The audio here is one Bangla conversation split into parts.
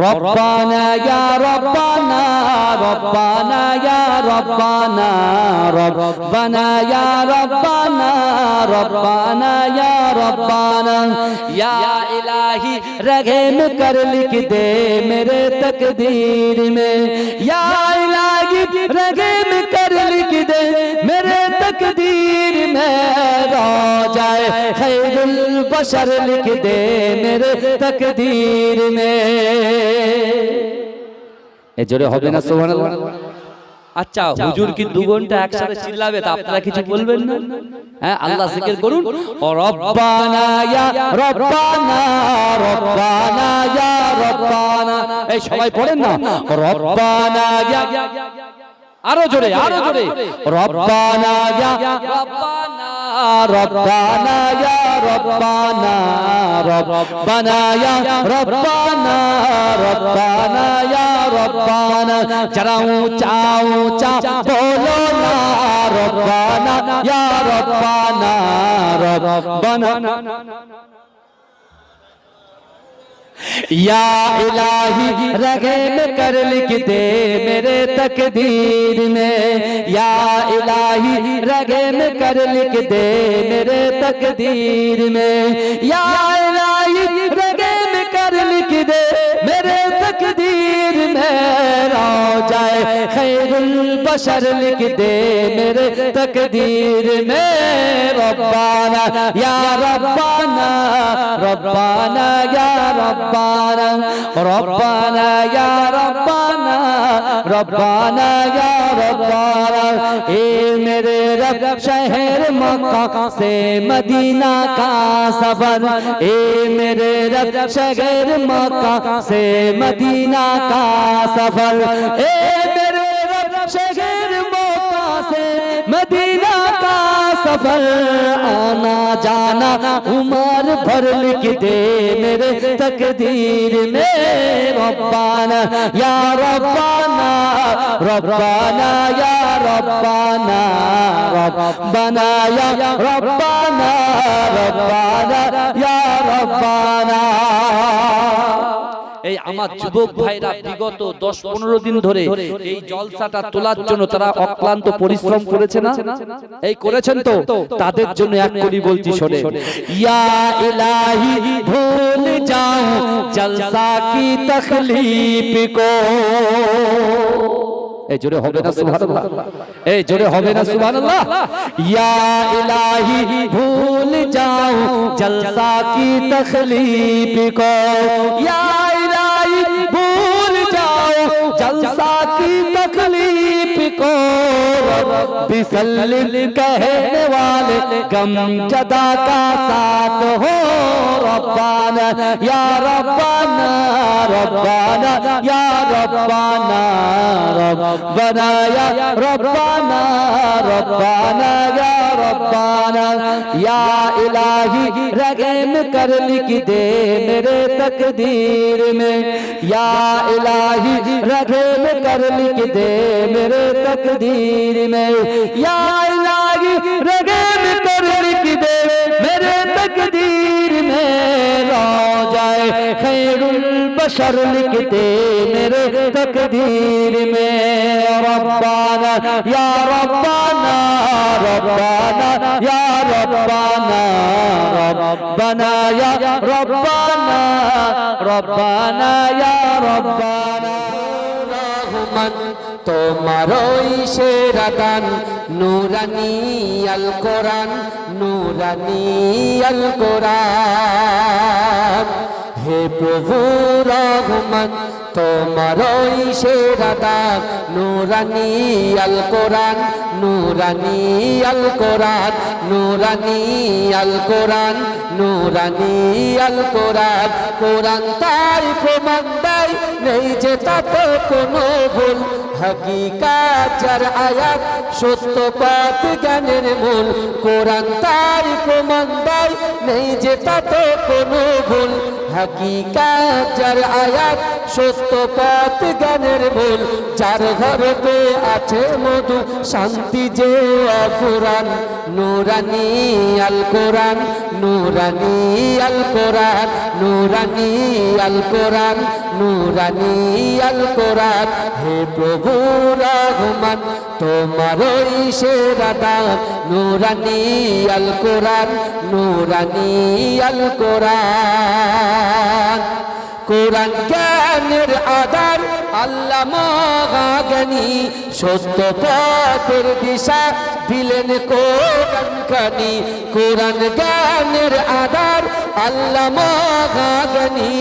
রব্বানা ইয়া রব্বানা রব্বানা ইয়া রব্বানা রব্বানা ইয়া রব্বানা রব্বানা ইয়া রব্বানা ইয়া ইলাহি रहम कर लिख दे मेरे तकदीर में या इलाही रहम कर लिख दे मेरे तकदीर में रोजाए खैरुल बशर लिख दे मेरे तकदीर में ए जोरे হবে না সুবহানাল্লাহ আচ্ছা হুজুর কি 2 ঘন্টা একসাথে চিল্লাবে তা আপনারা কিছু বলবেন না হ্যাঁ আল্লাহ জিকির করুন ও রব্বানা ইয়া রব্বানা রব্বানা ইয়া রব্বানা এই সবাই পড়েন না রব্বানা ইয়া আরো জোরে রব্বানা ইয়া রব্বানা রব্বানা ইয়া রব্বানা রব্বানা ইয়া রব্বানা রব্বানা ইয়া রব্বানা যারা ऊंचा ऊंचा बोलो ना रब्बाना या रब्बाना रब्बाना या इलाही रहम कर लिख दे मेरे तकदीर में या इलाही रहम कर लिख दे मेरे तकदीर में या इलाही रहम कर लिख दे मेरे तकदीर में रोजाए खैरुल बशर लिख दे मेरे तकदीर में रब्बाना या रब्बाना रब्बाना या रब्बाना रब्बाना या रब्बाना रब्बाना या रब्बाना ए मेरे रब शहर मक्का से मदीना का सफर ए मेरे रब शहर मक्का से मदीना का सफर ए मेरे रब शहर मक्का से मदीना का सफर आना जाना उमर भर लिख दे मेरे तकदीर में रब्बाना या रब्बाना रब्बाना या रब्बाना रब्बाना या रब्बाना रब्बाना या रब्बाना এই আমার যুবক ভাইরা বিগত 10-15 দিন ধরে এই জলসাটা তোলার জন্য তারা অক্লান্ত পরিশ্রম করেছে না এই করেছেন তো তাদের জন্য এক কলি বলছি শুনে ইয়া ইলাহি ভুল যাও জলসা কি তখলিফ কো এই জোরে হবে না সুবহানাল্লাহ এই জোরে হবে না সুবহানাল্লাহ ইয়া ইলাহি ভুল যাও জলসা কি তখলিফ কো ইয়া इलाही भूल जाओ जलसा की तकलीफ को बिसल्लिल कहने वाले गम जदा का साथ हो रब्बाना या रब्बाना रब्बाना या रब्बाना रब्बाना या रब्बाना रब्बाना या रब्बाना या इलाही रहम कर लिख दे मेरे तकदीर में या इलाही रहम कर लिख दे मेरे तकदीर में या इलाही रहम कर लिख दे मेरे तकदीर में रोजाए खैरुल बशर लिख दे मेरे तकदीर में रब्बाना या रब्बाना रब्बाना या रब्बाना रब्बाना या रब्बाना रब्बाना या रब्बाना रहमान তোমারই সেরা দান নূরানী আল কোরআন নূরানী আল কোরআন হে প্রভু রহমান তোমারই সেরা দান নূরানী আল কোরআন নূরানী আল কোরআন নূরানী আল কোরআন নূরানী আল কোরআন কোরআন তাই প্রমাণ দেয় নেই যে তাতে কোনো ভুল हकीकत जर आयात सत्य पथ ज्ञानेर मूल कुरान तार प्रमाण देय नहीं जे ताते कोनो भूल हकीकत जर आयात सत्य पथ ज्ञानेर मूल जार घरेते आछे मधु शांति जे अफुरान नूरानी आल कुरान नूरानी आल कुरान नूरानी आल कुरान নূরানি আল কোরআন। হে প্রভু রহমান তোমারই সেরা দান, নূরানি আল কোরআন, নূরানি আল কোরআন। কোরআন জ্ঞানের আধার আল্লামা জ্ঞানী, সত্য পথের দিশা দিলেন কোরআন খানি। কোরআন জ্ঞানের আধার আল্লামা জ্ঞানী,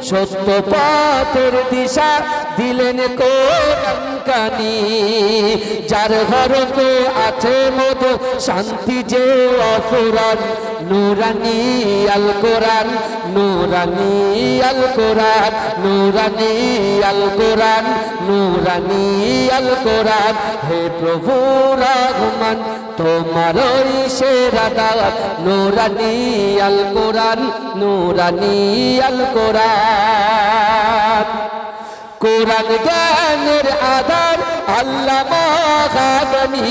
সত্য পথের দিশা দিলেন কোরআন খানি। যার ঘরতে আছে মধু শান্তি যে অফুরান, নূরানি আল কোরআন, নূরানি আল কোরআন, নূরানি আল কোরআন, নূরানি আল কোরআন। হে প্রভু রহমান তোমারই সেরা দান, নূরানি আল কোরআন, নূরানি আল কোরআন। কোরআন জ্ঞানের আধার আল্লামা জ্ঞানী,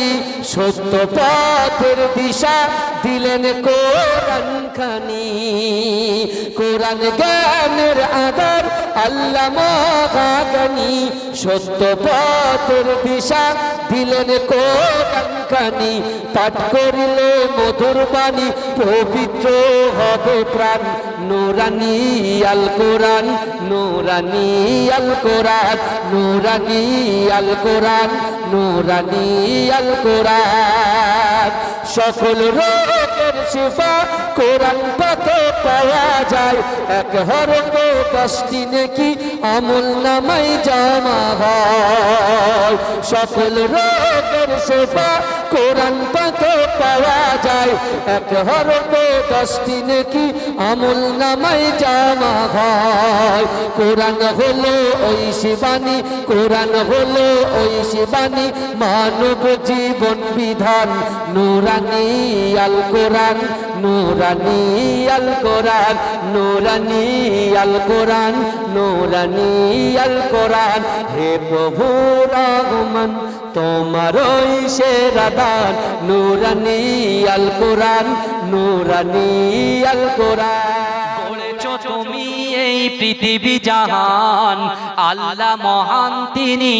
সত্য পথের দিশা দিলেন কোরআন খানি। কোরআন জ্ঞানের আধার আল্লামা জ্ঞানী, সত্য পথের দিশা দিলেন কোরআন খানি। পাঠ করিলে মধুর বাণী পবিত্র হবে প্রাণ, নূরানি আল কোরআন, নূরানি আল কোরআন, নূরানি আল কোরআন, নূরানি আল কোরআন। সকল রোগের শিফা কোরআন পাকে পাওয়া যায়, এক হরফে 10টি নেকি আমল নামায় জমা হয়। সকল রোগের শিফা কোরআন পাকে পাওয়া যায়, এক হরফে 10টি নেকি আমল নামায় জমা হয়। কোরআন হলো ওই শিবানী, কোরআন হলো ওই শিবানী, মানব জীবন বিধান, নূরানি আল কোরআন, নূরানি আল কোরআন, নূরানি আল কোরআন, নূরানি আল কোরআন। হে প্রভু রহমান তোমারই সেরা দান, নূরানি আল কোরআন, নূরানি আল কোরআন। গড়েছো তুমি এই পৃথিবী জাহান, আল্লাহ মহান তিনি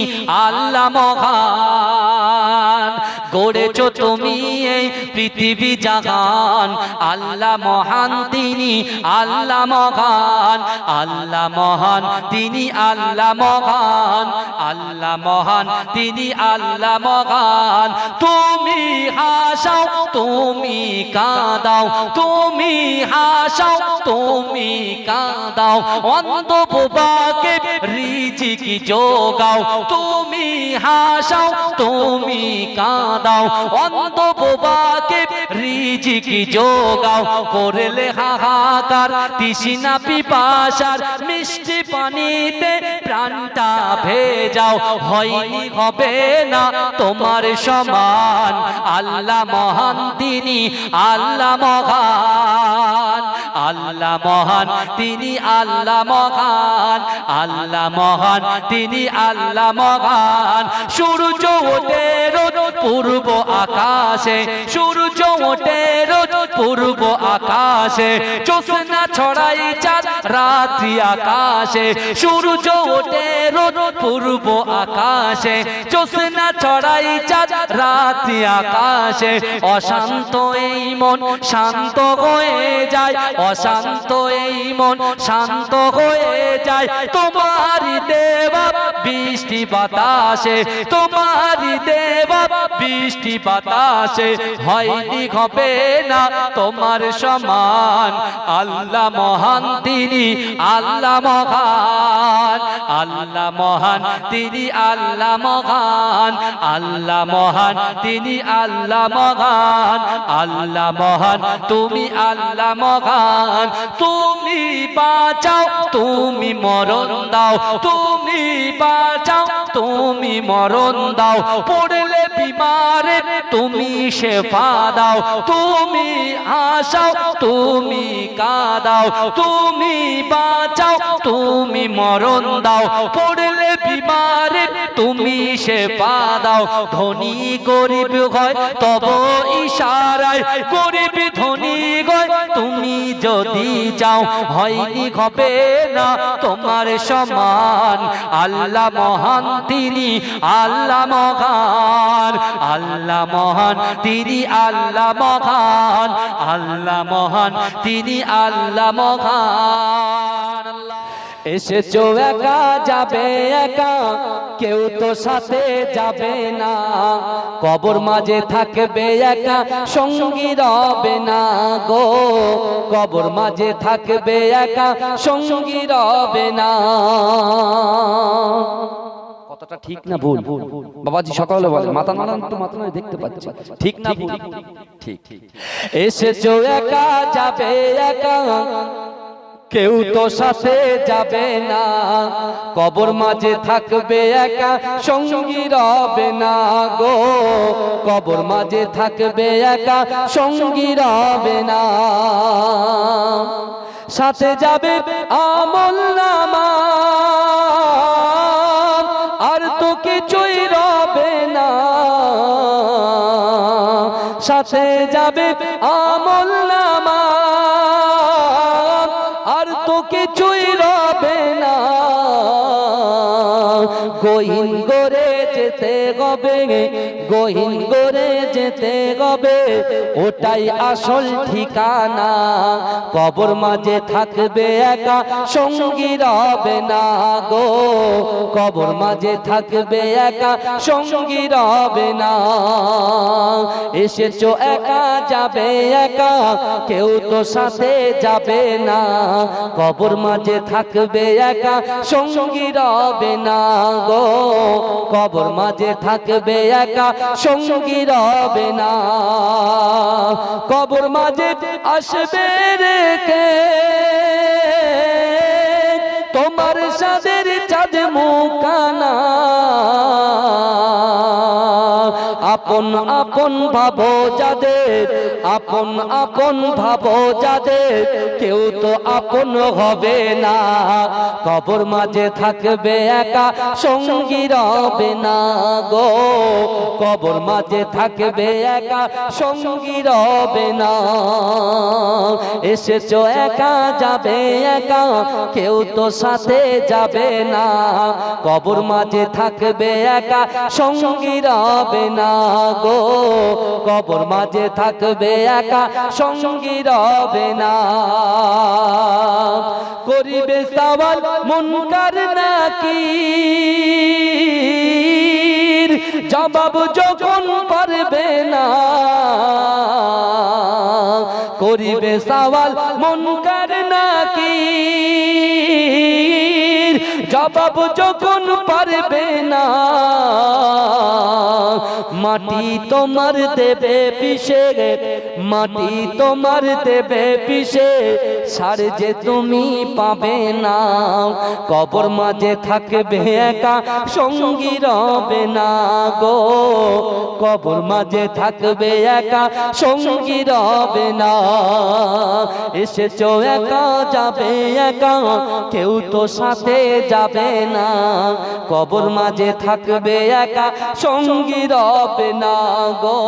আল্লাহ মহান। গড়েছো তুমি এই পৃথিবী জাহান, আল্লাহ মহান তিনি আল্লাহ মহান। আল্লাহ মহান তিনি আল্লাহ মহান, আল্লাহ মহান তিনি আল্লাহ মহান। তুমি হাসাও তুমি কাঁদাও, তুমি হাসাও তুমি কাঁদাও, অন্ধ বোবাকে রিজিক যোগাও। তুমি হাসাও তুমি কাঁদাও, অন্ধ বোবাকে রিজিক যোগাও। করলে হাহাকার তৃষ্ণা পিপাসার, মিষ্টি পানিতে প্রাণটা ভেজাও। হয়নি হবে না তোমার সমান, আল্লাহ মহান তিনি আল্লাহ মহান। আল্লাহ মহান তিনি আল্লাহ মহান, আল্লাহ মহান তিনি আল্লাহ মহান। সূর্য ওঠে রোজ পূর্ব আকাশে, সূর্য ওঠে রোজ পূর্ব আকাশে, জ্যোৎস্না ছড়াই চাঁদ রাত্রি আকাশে। সূর্য ওঠে রোজ পূর্ব আকাশে, জ্যোৎস্না ছড়াই চাঁদ রাত্রি আকাশে। অশান্ত এই মন শান্ত হয়ে যায়, অশান্ত এই মন শান্ত হয়ে যায়। তোমারই দেওয়া বৃষ্টি বাতাসে, তোমারই দেওয়া বৃষ্টি বাতাসে। হয়নি হবে না তোমার সমান, আল্লাহ মহান তিনি আল্লাহ মহান। আল্লাহ মহান তিনি আল্লাহ মহান, আল্লাহ মহান তিনি আল্লাহ মহান। আল্লাহ মহান তুমি আল্লাহ মহান। তুমি বাঁচাও তুমি মরণ দাও, তুমি বাঁচাও তুমি মরণ দাও। পড়লে বিমারে তুমি শেফা দাও, তুমি হাসাও তুমি কাঁদাও। তুমি বাঁচাও তুমি মরণ দাও, পড়লে বিমারে তুমি শেফা দাও। ধনী গরিব হয় তব ইশারায়, গরিব ধনী হয় তুমি যদি যাও হয়নি হবে না তোমার সমান। আল্লাহ মহান তিনি আল্লাহ মহান, আল্লাহ মহান তিনি আল্লাহ মহান, আল্লাহ মহান তিনি আল্লাহ মহান। এসেছো একা যাবে একা, কেউ তো সাথে যাবে না। কবর মাঝে থাকবে একা, সঙ্গী রবে না গো। কবর মাঝে থাকবে একা, সঙ্গী রবে না। কথাটা ঠিক না ভুল? বাবাজি সকালে বলে, মাথা নাড়ান তো, মাথা নাড়ে দেখতে পাচ্ছি, ঠিক না ভুল? ঠিক। এসেছো একা যাবে একা, কেউ তো সাথে যাবে না। কবর মাঝে থাকবে একা, সঙ্গী রবে না গো। কবর মাঝে থাকবে একা, সঙ্গী রবে না। সাথে যাবে আমলনামা, আর তো কিছুই রবে না। সাথে যাবে আমলনামা, আর তো কিছুই রবে না। গহীন করে যেতে হবে, গহীন করে যেতে হবে, ওটাই আসল ঠিকানা। কবর মাঝে থাকবে একা, সঙ্গী রবে না গো। কবর মাঝে থাকবে একা, সঙ্গী রবে না। এসেছো একা যাবে একা, কেউ তো সাথে যাবে না। কবর মাঝে থাকবে একা, সঙ্গী রবে না গো। কবর মাঝে থাকবে একা, সঙ্গী রবে না। কবর মাঝে আসবে রেখে তোমার সাদের চাঁদ মুখানা। আপন আপন ভাবো যাদের, আপন আপন ভাবো যাদের, কেউ তো আপন হবে না। কবর মাঝে থাকবে একা, সঙ্গী রবে না গো। কবর মাঝে থাকবে একা, সঙ্গী রবে না। এসেছো একা যাবে একা, কেউ তো সাথে যাবে না। কবর মাঝে থাকবে একা, সঙ্গী রবে না গো। কবর মাঝে থাকবে একা, সঙ্গী রবে না। করিবে সওয়াল মুনকার নাকির, জবাব যখন পারবে না। করিবে সওয়াল মুনকার নাকির, জবাব যখন পারবে না। মাটি তোমার দেবে পিষে, মাটি তোমার দেবে পিষে, সার যে তুমি পাবে না। কবর মাঝে থাকবে একা, সঙ্গী রবে না গো। কবর মাঝে থাকবে একা, সঙ্গী রবে না। এসেছো একা যাবে একা, কেউ তো সাথে যাবে না। কবর মাঝে থাকবে একা, সঙ্গী রবে না গো।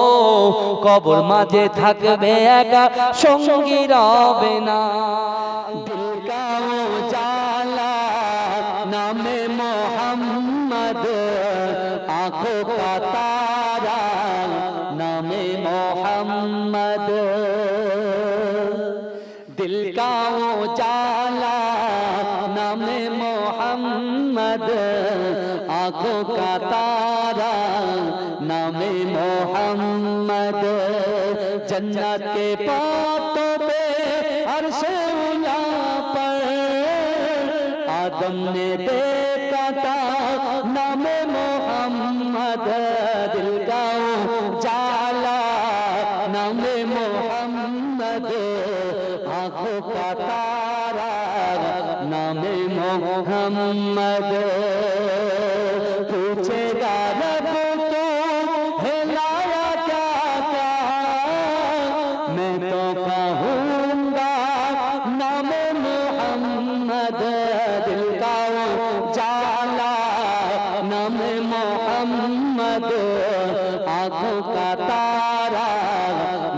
কবর মাঝে থাকবে একা, সঙ্গী রবে না। দিল কা উজালা নামে মোহাম্মদ, आँखों का तारा नामे मोहम्मद। दिल का उजाला नामे मोहम्मद, आँखों का तारा नामे मोहम्मद। जन्नत के पातों पे अर्श उला पर आदम ने देखा था नामे मोहम्मद। दिल का उजाला नामे मोहम्मद, आँखों का तारा नामे मोहम्मद। पूछेगा रब तो हिलाया क्या क्या, मैं तो कहूँगा नामे मोहम्मद। दिल का उजाला नामे मोहम्मद, आँखों का तारा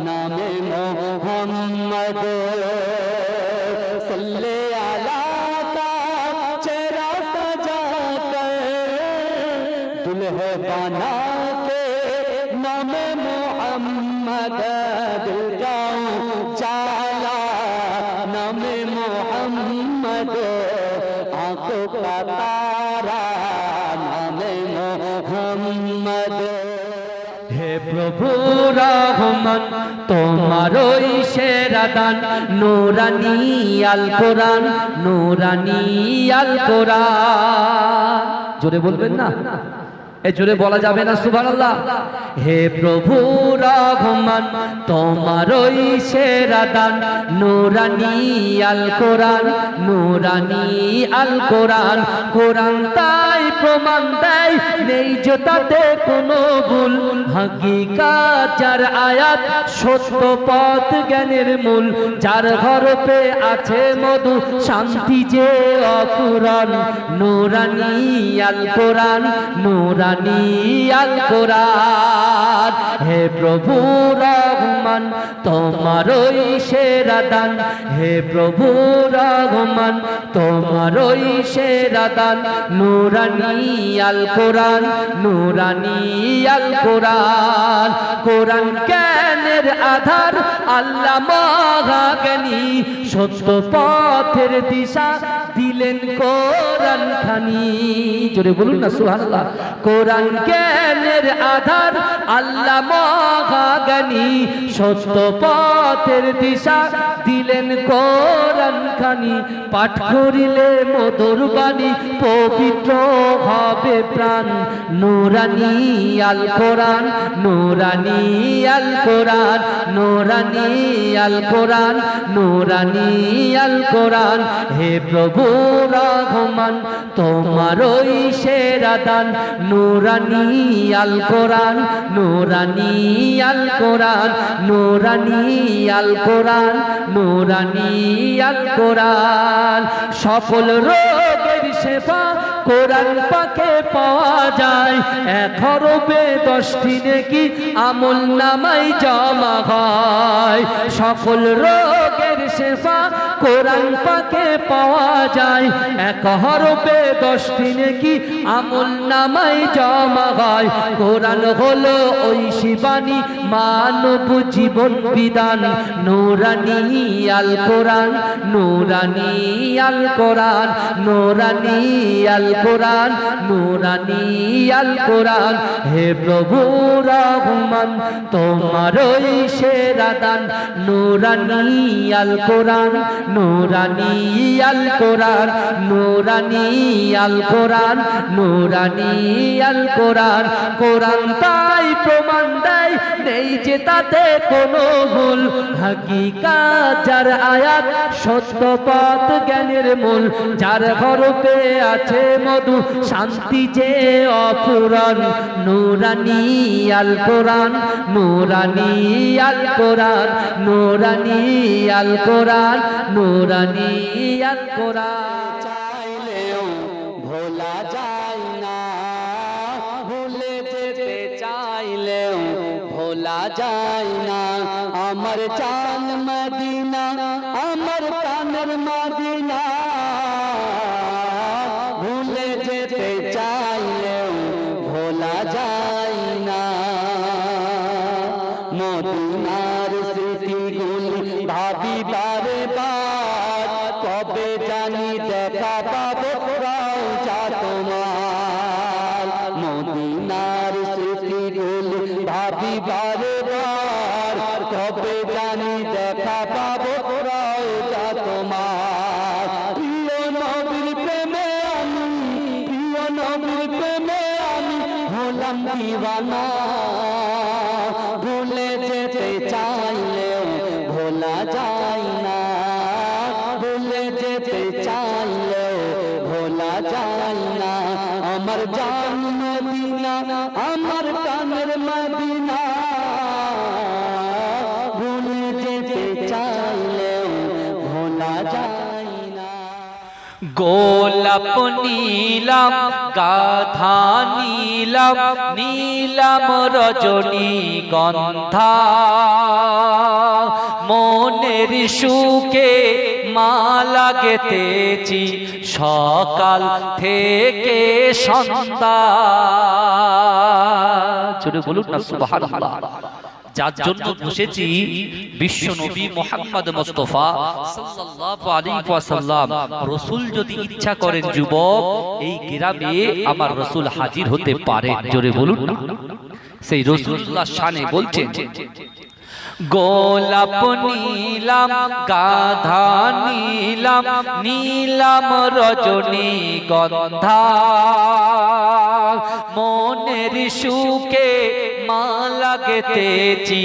नामे मोहम्मद। दुल्हे बना के नाम मोहम्मद दिलगाऊं चाला नाम मोहम्मद आंखों का तारा नाम मोहम्मद হে প্রভু রহমান তোমারই সেরা দান নূরানী আল কোরআন নূরানী আল কোরআন জোরে বলবেন না এ জোরে বলা যাবে না সুবহানাল্লাহ হে প্রভু রহমান তোমারই সেরা দান নূরানী আল কোরআন নূরানী আল কোরআন কোরআন তাই প্রমাণ দেয় নেই যে তাতে কোনো ভুল হাকিকাত যার আয়াত সত্য পথ জ্ঞানের মূল যার হরফে আছে মধু শান্তি যে অকুরন নূরানী আল কোরআন নূরানী আল কোরআন হে প্রভু রহমান তোমারই সেরা দান হে প্রভু রহমান তোমারই সেরা দান নূরানী আল কোরআন নূরানী আল কোরআন কোরআন জ্ঞানের আধার আল্লাহ মহাজ্ঞানী সত্য পথের দিশা দিলেন কোরআন খানি জোরে বলুন না সুবহানাল্লাহ কোরআন জ্ঞানের আধার আল্লাহ মহাজ্ঞানী সত্য পথের দিশা দিলেন কোরআন খানি পাঠ করিলে মধুর বাণী পবিত্র হবে প্রাণ নূরানী আল কোরআন নূরানী আল কোরআন নূরানী আল কোরআন নূরানী আল কোরআন হে প্রভু রহমান তোমারই সেরা দান নূরানী আল কোরআন নূরানী আল কোরআন নূরানী আল কোরআন নূরানী আল কোরআন সকল রোগের সেবা কোরআন পাকে পাওয়া যায় 11/10টি নেকি আমল নামায় জমা হয় সকল রোগের সেবা কোরআন পাকে পাওয়া যায় 11/10টি নেকি আমল নামায় জমা হয় কোরআন হলো ওই শিবানী মানব জীবন বিধান নূরানী আল কোরআন নূরানী আল কোরআন নূরানী আল কোরআন নূরানী আল কোরআন হে প্রভু রহমান তোমারই সেরা দান নূরানী আল কোরআন নূরানী আল কোরআন নূরানী আল কোরআন নূরানী আল কোরআন কোরআন তাই প্রমাণ দেয় নেই যে তাতে কোনো ভুল হাকিকাত যার আয়াত সত্য পথ জ্ঞানের মূল যার হরফে আছে মধু শান্তি যে অফুরন নূরানী আল কোরআন নূরানী আল কোরআন নূরানী আল কোরআন নূরানী আল কোরআন চাইলেও ভোলা যায় না ভুলে যেতে চাইলেও ভোলা যায় না আমার চান মদিনা আমার প্রাণের মদিনা ভুলে যেতে চাইলেও ভোলা যায় না মদিনার স্মৃতিগুলি ভাবি বারে বার কবে জানি দেখা পাবো রওজা তোমার মদিনার স্মৃতিগুলি ভাবি বারে বার কবে জানি দেখা পাবো রওজা তোমার প্রিয় নবীর প্রেমে আমি প্রিয় নবীর প্রেমে আমি হলাম দিওয়ানা ভুলে যেতে চাইলেও ভোলা যায় না ভুলে যেতে চাইলেও ভোলা যায় না আমার জান মদিনা আমার প্রাণের মদিনা ভুলে যেতে চাইলেও ভোলা যায় না গোলাপ নীলাম গাধা নীলাম নীলাম রজনী গন্ধা মনের সুখে মালা গেথেছি সকাল থেকে সন্ধ্যা। জোরে বলুন না সুবহানাল্লাহ। যার জন্য বসেছি বিশ্ব নবী মুহাম্মদ মুস্তাফা সাল্লাল্লাহু আলাইহি ওয়াসাল্লাম। রাসূল যদি ইচ্ছা করেন যুবক, এই গ্রামে আমার রাসূল হাজির হতে পারেন। জোরে বলুন না। সেই রাসূলুল্লাহ শানে বলছেন, গোলাপ নীলাম গাধা নীলাম নীলাম রজনী গন্ধা, মনের সুখে মালা গেথেছি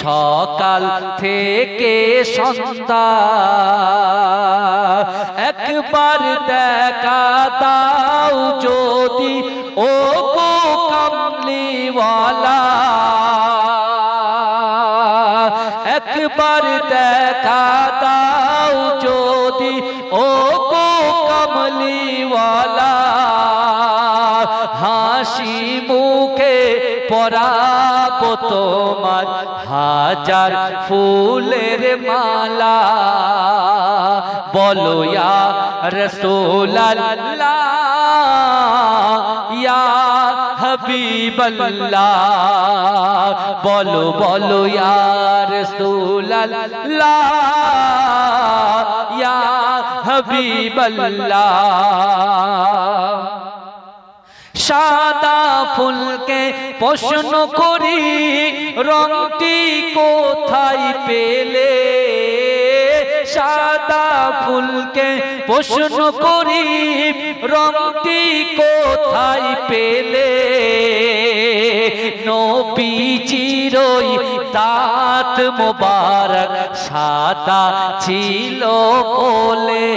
সকাল থেকে সন্ধ্যা। একবার দেখা দাও যদি ও গো কামলিওয়ালা, একবার দেখা দাও যদি ও গো কমলিওয়ালা, হাসি মুখে পরাবো তোমার হাজার ফুলের মালা। বলো ইয়া রাসূলুল্লাহ ইয়া হাবিবাল্লাহ, বলো বলো ইয়া রাসূলুল্লাহ ইয়া হাবিবাল্লাহ। সাদা ফুলকে প্রশ্ন করি রংটি কোথায় পেলে, সাদা ফুলকে প্রশ্ন করি রংটি কোথায় পেলে, নবীজির ওই দাঁত মোবারক সাদা ছিল বলে,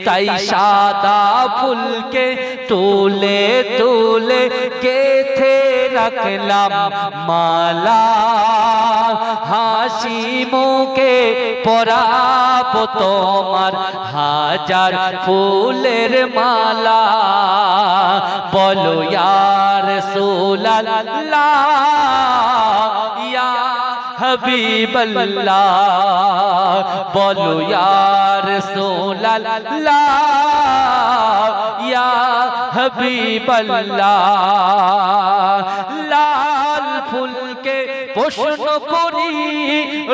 তাই সাদা ফুলকে তুলে তুলে গেথে রাখলাম মালা। হাসি মুখে পরাবো তোমার হাজার ফুলের মালা। বলো ইয়া রাসূলুল্লাহ ইয়া হাবিবাল্লাহ, বলো ইয়া রাসূলুল্লাহ ইয়া হাবিবাল্লাহ। লাল ফুলকে প্রশ্ন করি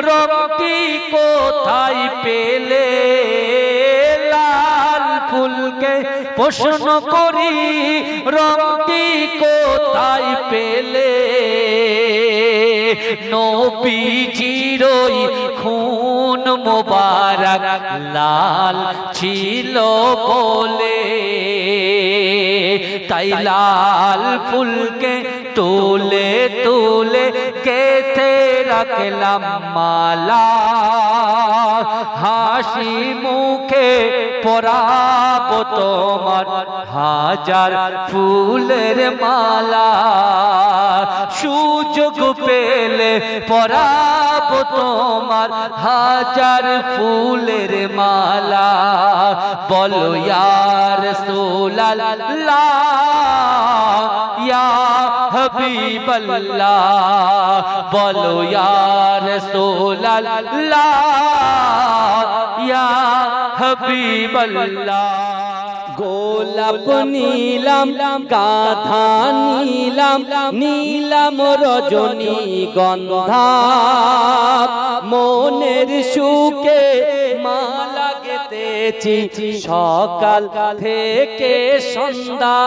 রংটি কোথায় পেলে, লাল ফুলকে প্রশ্ন করি রংটি কোথায় পেলে, নবীজির ওই খুন মোবারক লাল ছিল বলে, তাই লাল ফুলকে তুলে তুলে গেথে রাখলাম মালা। হাসি মুখে পরাবো তোমার হাজার ফুলের মালা। সুযোগ পেলে পরাবো তোমার হাজার ফুলের মালা। বলো ইয়া রাসূলুল্লাহ ইয়া হাবিবাল্লাহ, বলো ইয়া রাসূলুল্লাহ ইয়া হাবিবাল্লাহ। গোলাপ নীলাম গাধা নীলাম নীলাম রজনী গন্ধা, মনের সুখে মালা গেথেছি সকাল থেকে সন্ধ্যা।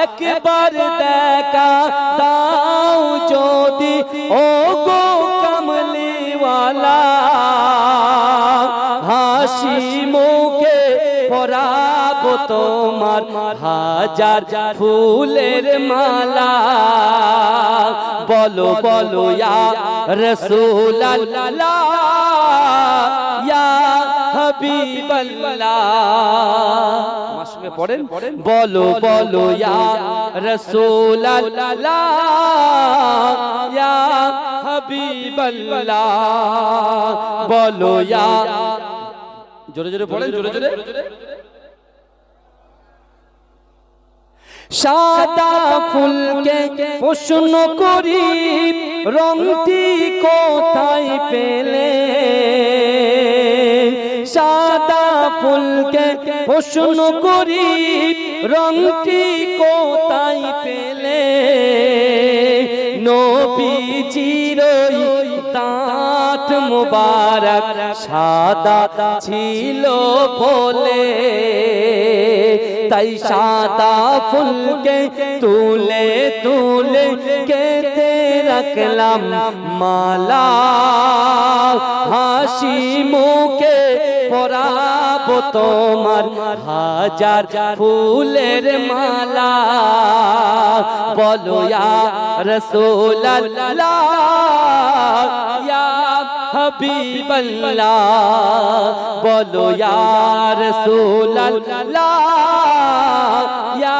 একবার দেখা দাও যদি ও গো কামলিওয়ালা, হাসি মুখে পরাবো তোমার হাজার ফুলের মালা। বলো বলো ইয়া রাসূলুল্লাহ ইয়া হাবিবাল্লাহ, আমার সঙ্গে পড়েন, বলো বলো ইয়া রাসূলুল্লাহ ইয়া হাবিবাল্লাহ, বলো ইয়া, জোরে জোরে পড়েন, জোরে জোরে। সাদা ফুলকে প্রশ্ন করি রংটি কোথায় পেলে, সাদা ফুলকে প্রশ্ন করি রংটি কোথায় পেলে, নবীজির দাঁত মুবারক সাদা ছিল বলে, তাই সাদা ফুলকে তুলে তুলে কেটে রাখলাম মালা, হাসি মুখে পরাবো তোমার হাজার ফুলের মালা। বলো ইয়া রাসূলুল্লাহ ইয়া হাবিবাল্লাহ, বলো ইয়া রাসূলুল্লাহ ইয়া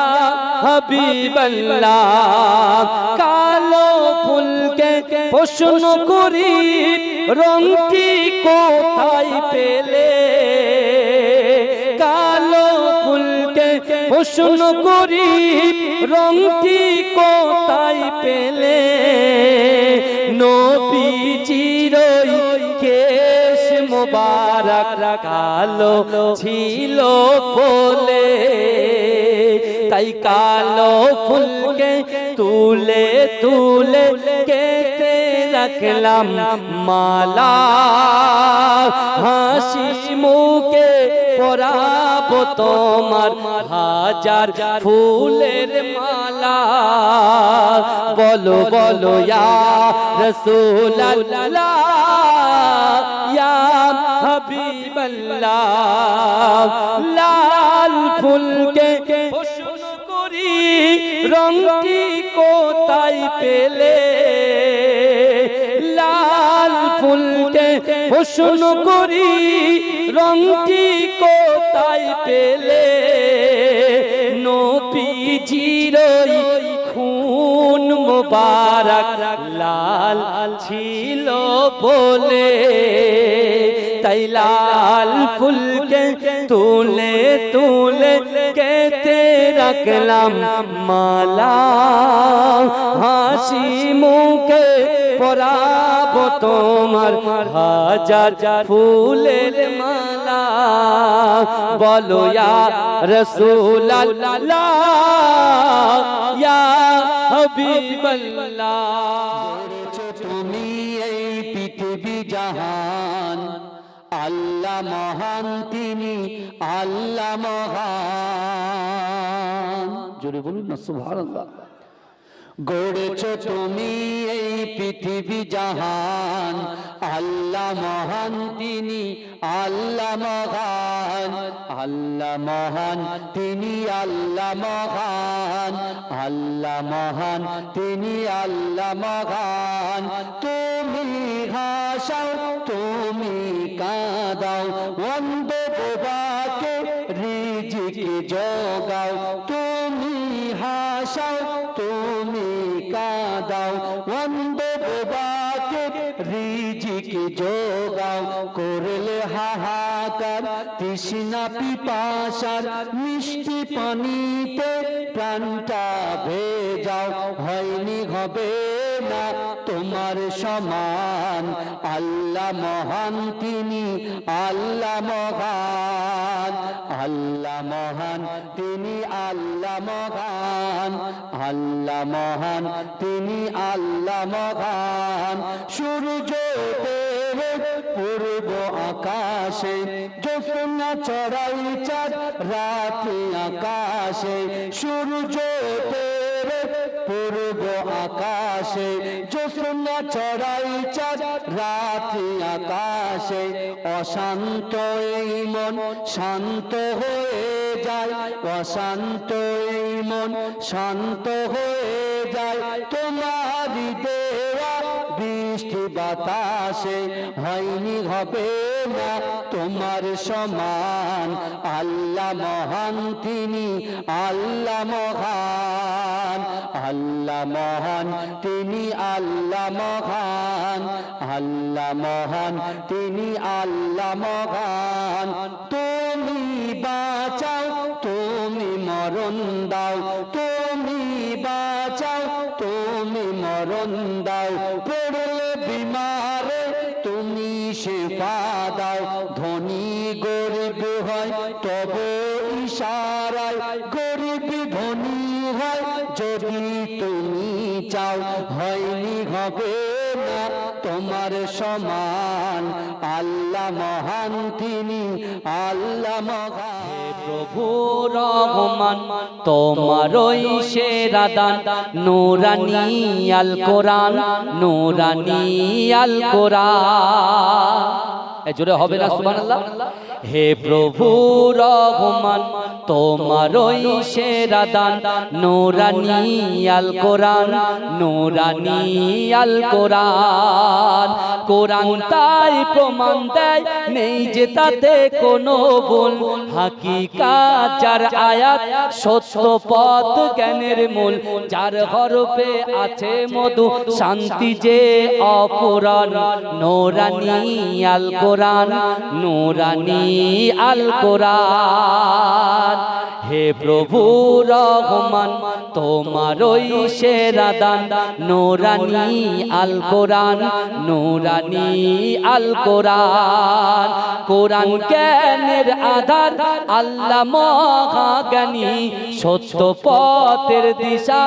হাবিবাল্লাহ। কালো ফুলকে প্রশ্ন করি রংটি কোথায় পেলে, কালো ফুলকে প্রশ্ন করি রংটি কোথায় পেলে, নবীজির কেশ মোবারক কালো ছিল বলে, তাই কালো ফুলকে তুলে তুলে কেটে রাখলাম মালা, হাসি মুখে পরাবো তোমার হাজার ফুলের মালা। বলো বলো ইয়া রাসূলুল্লাহ ইয়া হাবিবাল্লাহ। লাল ফুলকে প্রশ্ন করি রংটি কোথায় পেলে, লাল ফুলকে প্রশ্ন করি রংটি কোথায় পেলে, নবীজির খুন মুবারক লাল ছিল বলে, তাই লাল ফুলকে তুলে তুলে কেটে রাখলাম মালা, হাসি মুখে পরাবো তোমার হাজার ফুলের মালা। বলো ইয়া রাসূলুল্লাহ ইয়া হাবিবাল্লাহ। তুমি এই পৃথিবী জাহান, আল্লাহ মহান তিনি আল্লাহ মহান। জোরে বলুন না সুবহানাল্লাহ। গড়েছ তুমি এই পৃথিবী জাহান, আল্লাহ মহান তিনি আল্লাহ মহান, আল্লাহ মহান তিনি আল্লাহ মহান, আল্লাহ মহান তিনি আল্লাহ মহান। তুমি হাসাও তুমি কাঁদাও, অন্ধ বোবাকে রিজিক জোগাও। তুমি হাসাও তুমি কাঁদাও, অন্ধ বোবাকে রিজিক জোগাও। করলে হাহাকার তৃষ্ণা পিপাসার, মিষ্টি পানিতে প্রাণটা ভেজাও। হয়নি হবে না তোমার সমান, আল্লাহ মহান তিনি আল্লাহ মহান, আল্লাহ মহান তিনি আল্লাহ মহান, আল্লাহ মহান তিনি আল্লাহ মহান। সূর্য পূর্ব আকাশে, জ্যোৎস্না চড়াই চাঁদ রাতে আকাশে। সূর্য পূর্ব আকাশে, জ্যোৎস্না চড়াই চাঁদ রাতে আকাশে। অশান্ত এই মন শান্ত হয়ে যায়, অশান্ত এই মন শান্ত হয়ে যায়। তোমারই দেওয়া বৃষ্টি বাতাসে, হয়নি হবে না তোমার সমান, আল্লাহ মহান তিনি আল্লাহ মহান, আল্লাহ মহান তিনি আল্লাহ মহান, আল্লাহ মহান তিনি আল্লাহ মহান। তুমি বাঁচাও তুমি তুমি মরণ দাও, তুমি বাঁচাও, তুমি মরণ দাও, পড়লে বিমারে তুমি শেফা দাও, ধনী গরিব হয় তবে ইশারায়, গরিব ধনী হয় যদি তুমি চাও, হয়নি হবে না তোমার সমান, আল্লাহ মহান তিনি, আল্লাহ মহান। প্রভু রহমান তোমারই সেরা দান, নূরানী আল কোরআন, নূরানী আল কোরআন। এ জোরে হবে না সুবহানাল্লাহ? হে প্রভু রহমান তোমারই সেরা দান, নূরানী আল কোরআন, নূরানী আল কোরআন। কোরআন তাই প্রমাণ দেয় নেই যে তাতে কোনো ভুল, হাকিকাত যার আয়াত সত্য পথ জ্ঞানের মূল, যার হরফে আছে মধু শান্তি যে অফুরান, নূরানী আল কোরআন, নূরানী আল কোরআন। হে প্রভু রহমান তোমারই সেরা দান, নূরানী আল কোরআন, নূরানী আল কোরআন। কোরআন জ্ঞানের আধার, আল্লাহ মহাজ্ঞানী, সত্য পথের দিশা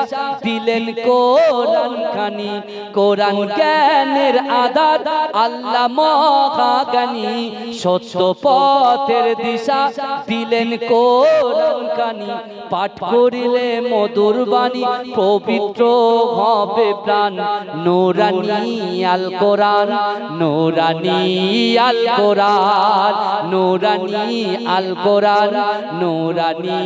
দিলেন কোরআন খানি। কোরআন জ্ঞানের আধার, আল্লাহ মহাজ্ঞানী, সত্য পথের দিশা দিলেন কোরআন খানি। পাঠ করিলে মধুর বাণী পবিত্র হবে প্রাণ, নূরানী আল কোরআন, নূরানী আল কোরআন, নূরানী আল কোরআন, নূরানী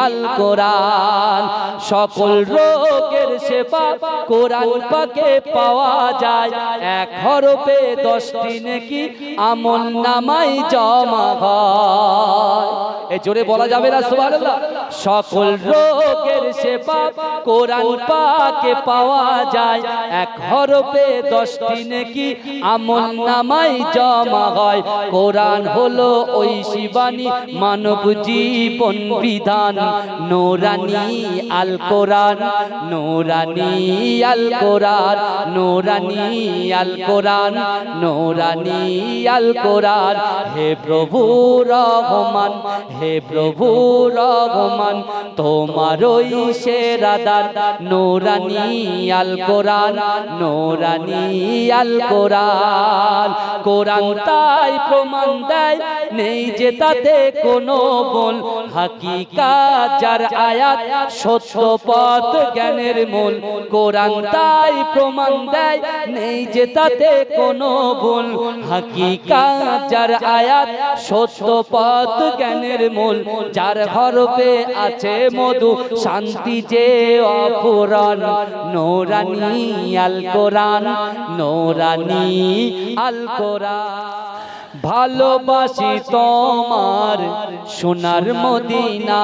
আল কোরআন। সকল রোগের সেবা কোরআন পাকে পাওয়া যায়, এক হরফে 10টি নেকি আমল নামায় জমা হয়। এ জোরে বলা যাবে না সুবহানাল্লাহ? সকল রোগের সেবা কোরআন পাকে পাওয়া যায়, এক হরফে 10টি নেকি আমল নামায় জমা হয়। কোরআন হলো ওই শিবানী মানব জীবন বিধান, নূরানী আল কোরআন, নূরানী আল কোরআন, নূরানী আল কোরআন, নূরানী আল কোরআন। হে প্রভু রহমান, হে প্রভু রহমান তোমারই সেরা দান, নূরানী আল কোরআন, নূরানী আল কোরআন। কোরআন তাই প্রমাণ দেয় নেই যে তাতে কোনো ভুল, হাকিকাত যার আয়াত সত্য পথ জ্ঞানের মূল। কোরআন তাই প্রমাণ দেয় নেই যে তাতে কোনো ভুল, হাকিকাত যার আয়াত সত্য পথ জ্ঞানের মূল, যার হরফে আছে মধু শান্তি যে অফুরান, নূরানী আল কোরআন, নূরানী আল কোরআন। ভালোবাসি তোমার সোনার মদিনা,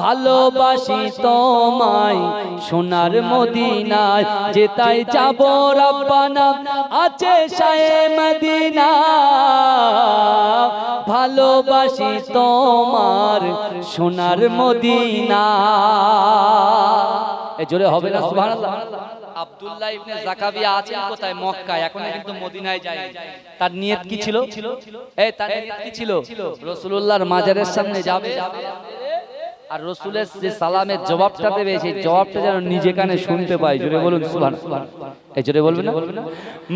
ভালোবাসি তোমায় সোনার মদিনায়, যেতাই যাব রব্বানা আছে শায়ে মদিনা। ভালোবাসি তোমার সোনার মদিনা। এ জোরে হবে না সুবহানাল্লাহ? আব্দুল্লাহ ইবনে জাকাবিয়া আছেন কোথায়? মক্কায়। এখন কিন্তু মদিনায় যায়। তার নিয়ত কি ছিল? তার নিয়ত কি ছিল? রাসূলুল্লাহর মাজারের সামনে যাবে আর রাসূলের যে সালামের জবাবটা দেবে, সেই জবাবটা যেন নিজে কানে শুনতে পায়। জোরে বলুন সুবহানাল্লাহ। এই জোরে বলবেন না?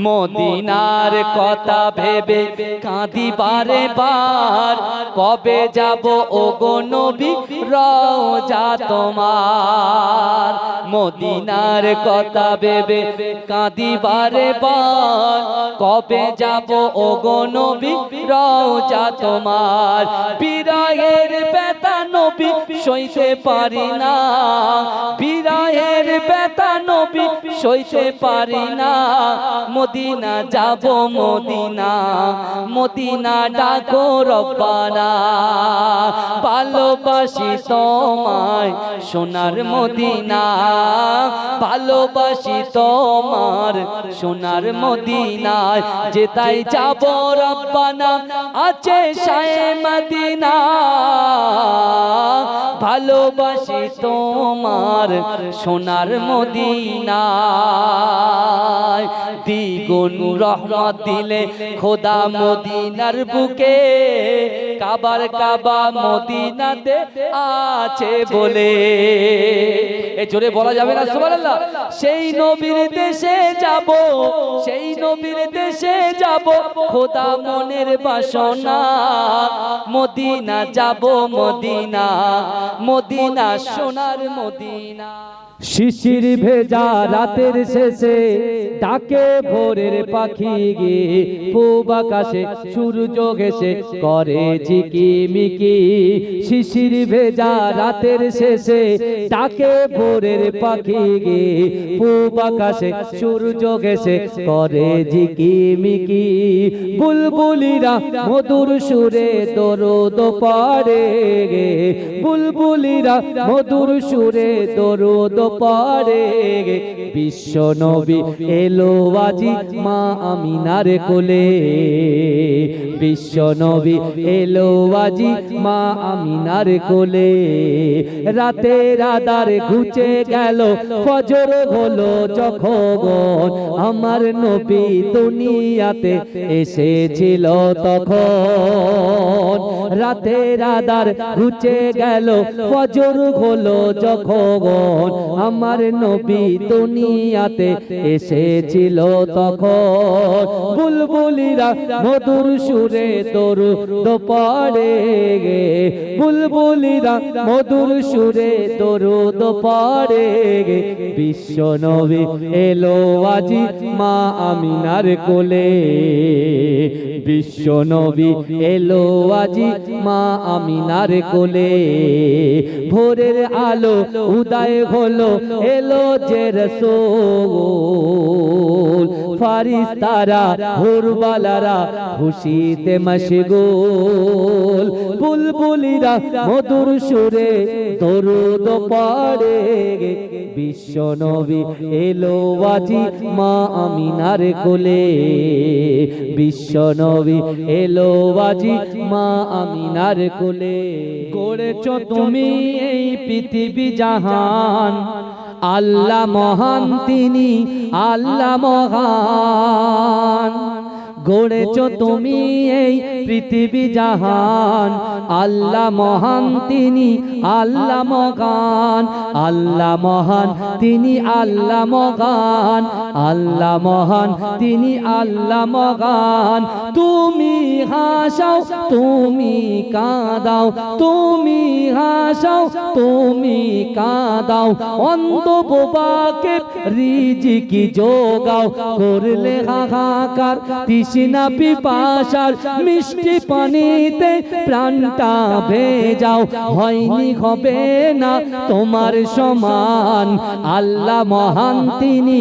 মদিনার কথা ভেবে কাঁদি বারে বার, কবে যাব ওগো নবী রওজা তোমার। মদিনার কথা ভেবে কাঁদি বারে বার, কবে যাব ওগো নবী রওজা তোমার। বিরহের ব্যথা নবী সইতে পারি না, বিরহের ব্যথা নবী সইতে পারি না। মদিনা যাব মদিনা, মদিনা ডাকো রব্বানা। ভালোবাসি তোমায় সোনার মদিনা, ভালোবাসি তোমার সোনার মদিনায়, যেতাই যাব রব্বানা আছে শায়ে মদিনা। ভালোবাসি তোমার সোনার মদিনা, দ্বিগুণ রহমত দিলে খোদা মদিনার বুকে, কাবার কাবা মদিনাতে আছে বলে। এ জোরে বলা যাবে না সুবহানাল্লাহ? সেই নবীর দেশে যাব, সেই নবীর দেশে যাব, খোদা মনের বাসনা, মদিনা যাব মদিনা, মদিনা সোনার মদিনা। শিশির ভেজা রাতের শেষে ডাকে ভোরের পাখি গে, পূব আকাশে সূর্য ঘেষে করে ঝিকিমিকি। শিশির ভেজা রাতের শেষে ডাকে ভোরের পাখি গে, পূব আকাশে সূর্য ঘেষে করে ঝিকিমিকি। বুলবুলিরা মধুর সুরে দরুদ পড়ে গে, বুলবুলিরা মধুর সুরে দরুদ পড়ে গে। বিশ্ব নবী এলো আজি মা আমিনার কোলে, বিশ্ব নবী এলো আজি মা আমিনার কোলে। রাতের আধার ঘুচে গেল, ফজর হলো যখন, আমার নবী দুনিয়াতে এসেছিল তখন। রাতের আধার ঘুচে গেল, ফজর হলো যখন, আমার নবী দুনিয়াতে এসেছিল তখন। বুলবুলিরা মধুর সুরে দরুদ পড়ে গে, বুলবুলিরা মধুর সুরে দরুদ পড়ে গে। বিশ্ব নবী এলো আজি মা আমিনার কোলে, বিশ্ব নবী এলো আজি মা আমিনার কোলে। ভোরের আলো উদয় হলো, এলো যে রাসূল, ফারিস্তারা হুরবালারা খুশিতে মশগুল। বুলবুলিরা মধুর সুরে দরুদ পড়ে গে, বিশ্ব নবী এলো আজি মা আমিনার কোলে, বিশ্ব নবী এলো আজি মা আমিনার কোলে। গড়েছ তুমি এই পৃথিবী জাহান, আল্লাহ মহান তিনি আল্লাহ মহান। গড়েছ তুমি এই পৃথিবী জাহান, আল্লাহ মহান তিনি আল্লাহ মহান। আল্লাহ মহান তিনি আল্লাহ মহান, আল্লাহ মহান তিনি আল্লাহ মহান। তুমি হাসাও তুমি কাঁদাও, তুমি হাসাও তুমি কাঁদাও, অন্ধ বোবাকে রিজিকি যোগাও। করলে হাহাকার তৃষ্ণা পিপাসার, মিষ্টি পানিতে প্রাণটা ভেজাও। হয়নি হবে না তোমার সমান, আল্লাহ মহান তিনি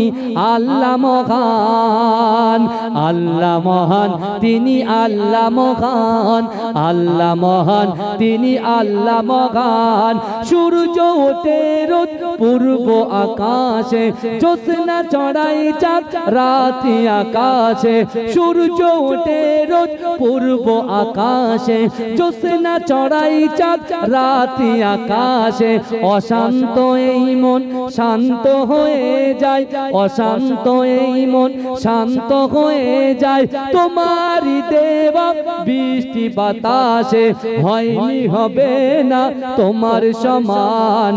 আল্লাহ মহান। আল্লাহ মহান তিনি আল্লাহ মহান, আল্লাহ মহান তিনি আল্লাহ মহান। সূর্য ওঠে রোজ পূর্ব আকাশে, জ্যোৎস্না চড়াই চাঁদ রাতি আকাশে। সূর্য ওঠে রোজ পূর্ব আকাশে, জ্যোৎস্না চড়াই চাঁদ রাতি আকাশে। অশান্ত এই মন শান্ত হয়ে যায়, অশান্ত এই মন শান্ত হয়ে যায়, তোমারই দেওয়া বৃষ্টি বাতাসে। হয়নি হবে না তোমার সমান,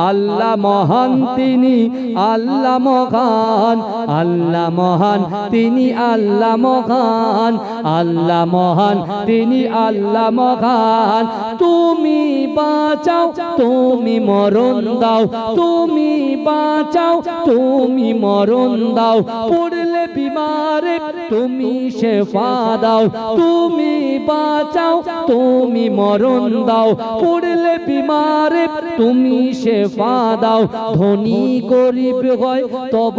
আল্লাহ মহান তিনি আল্লাহ মহান। আল্লাহ মহান তিনি আল্লাহ মহান, আল্লাহ মহান তিনি আল্লাহ মহান। তুমি বাঁচাও তুমি মরণ দাও, তুমি বাঁচাও তুমি মরণ দাও। পড়লে বিমারে তুমি শেফা দাও, তুমি বাঁচাও তুমি মরণ দাও। পড়লে বিমারে তুমি শেফা দাও। ধনী গরিব হয় তব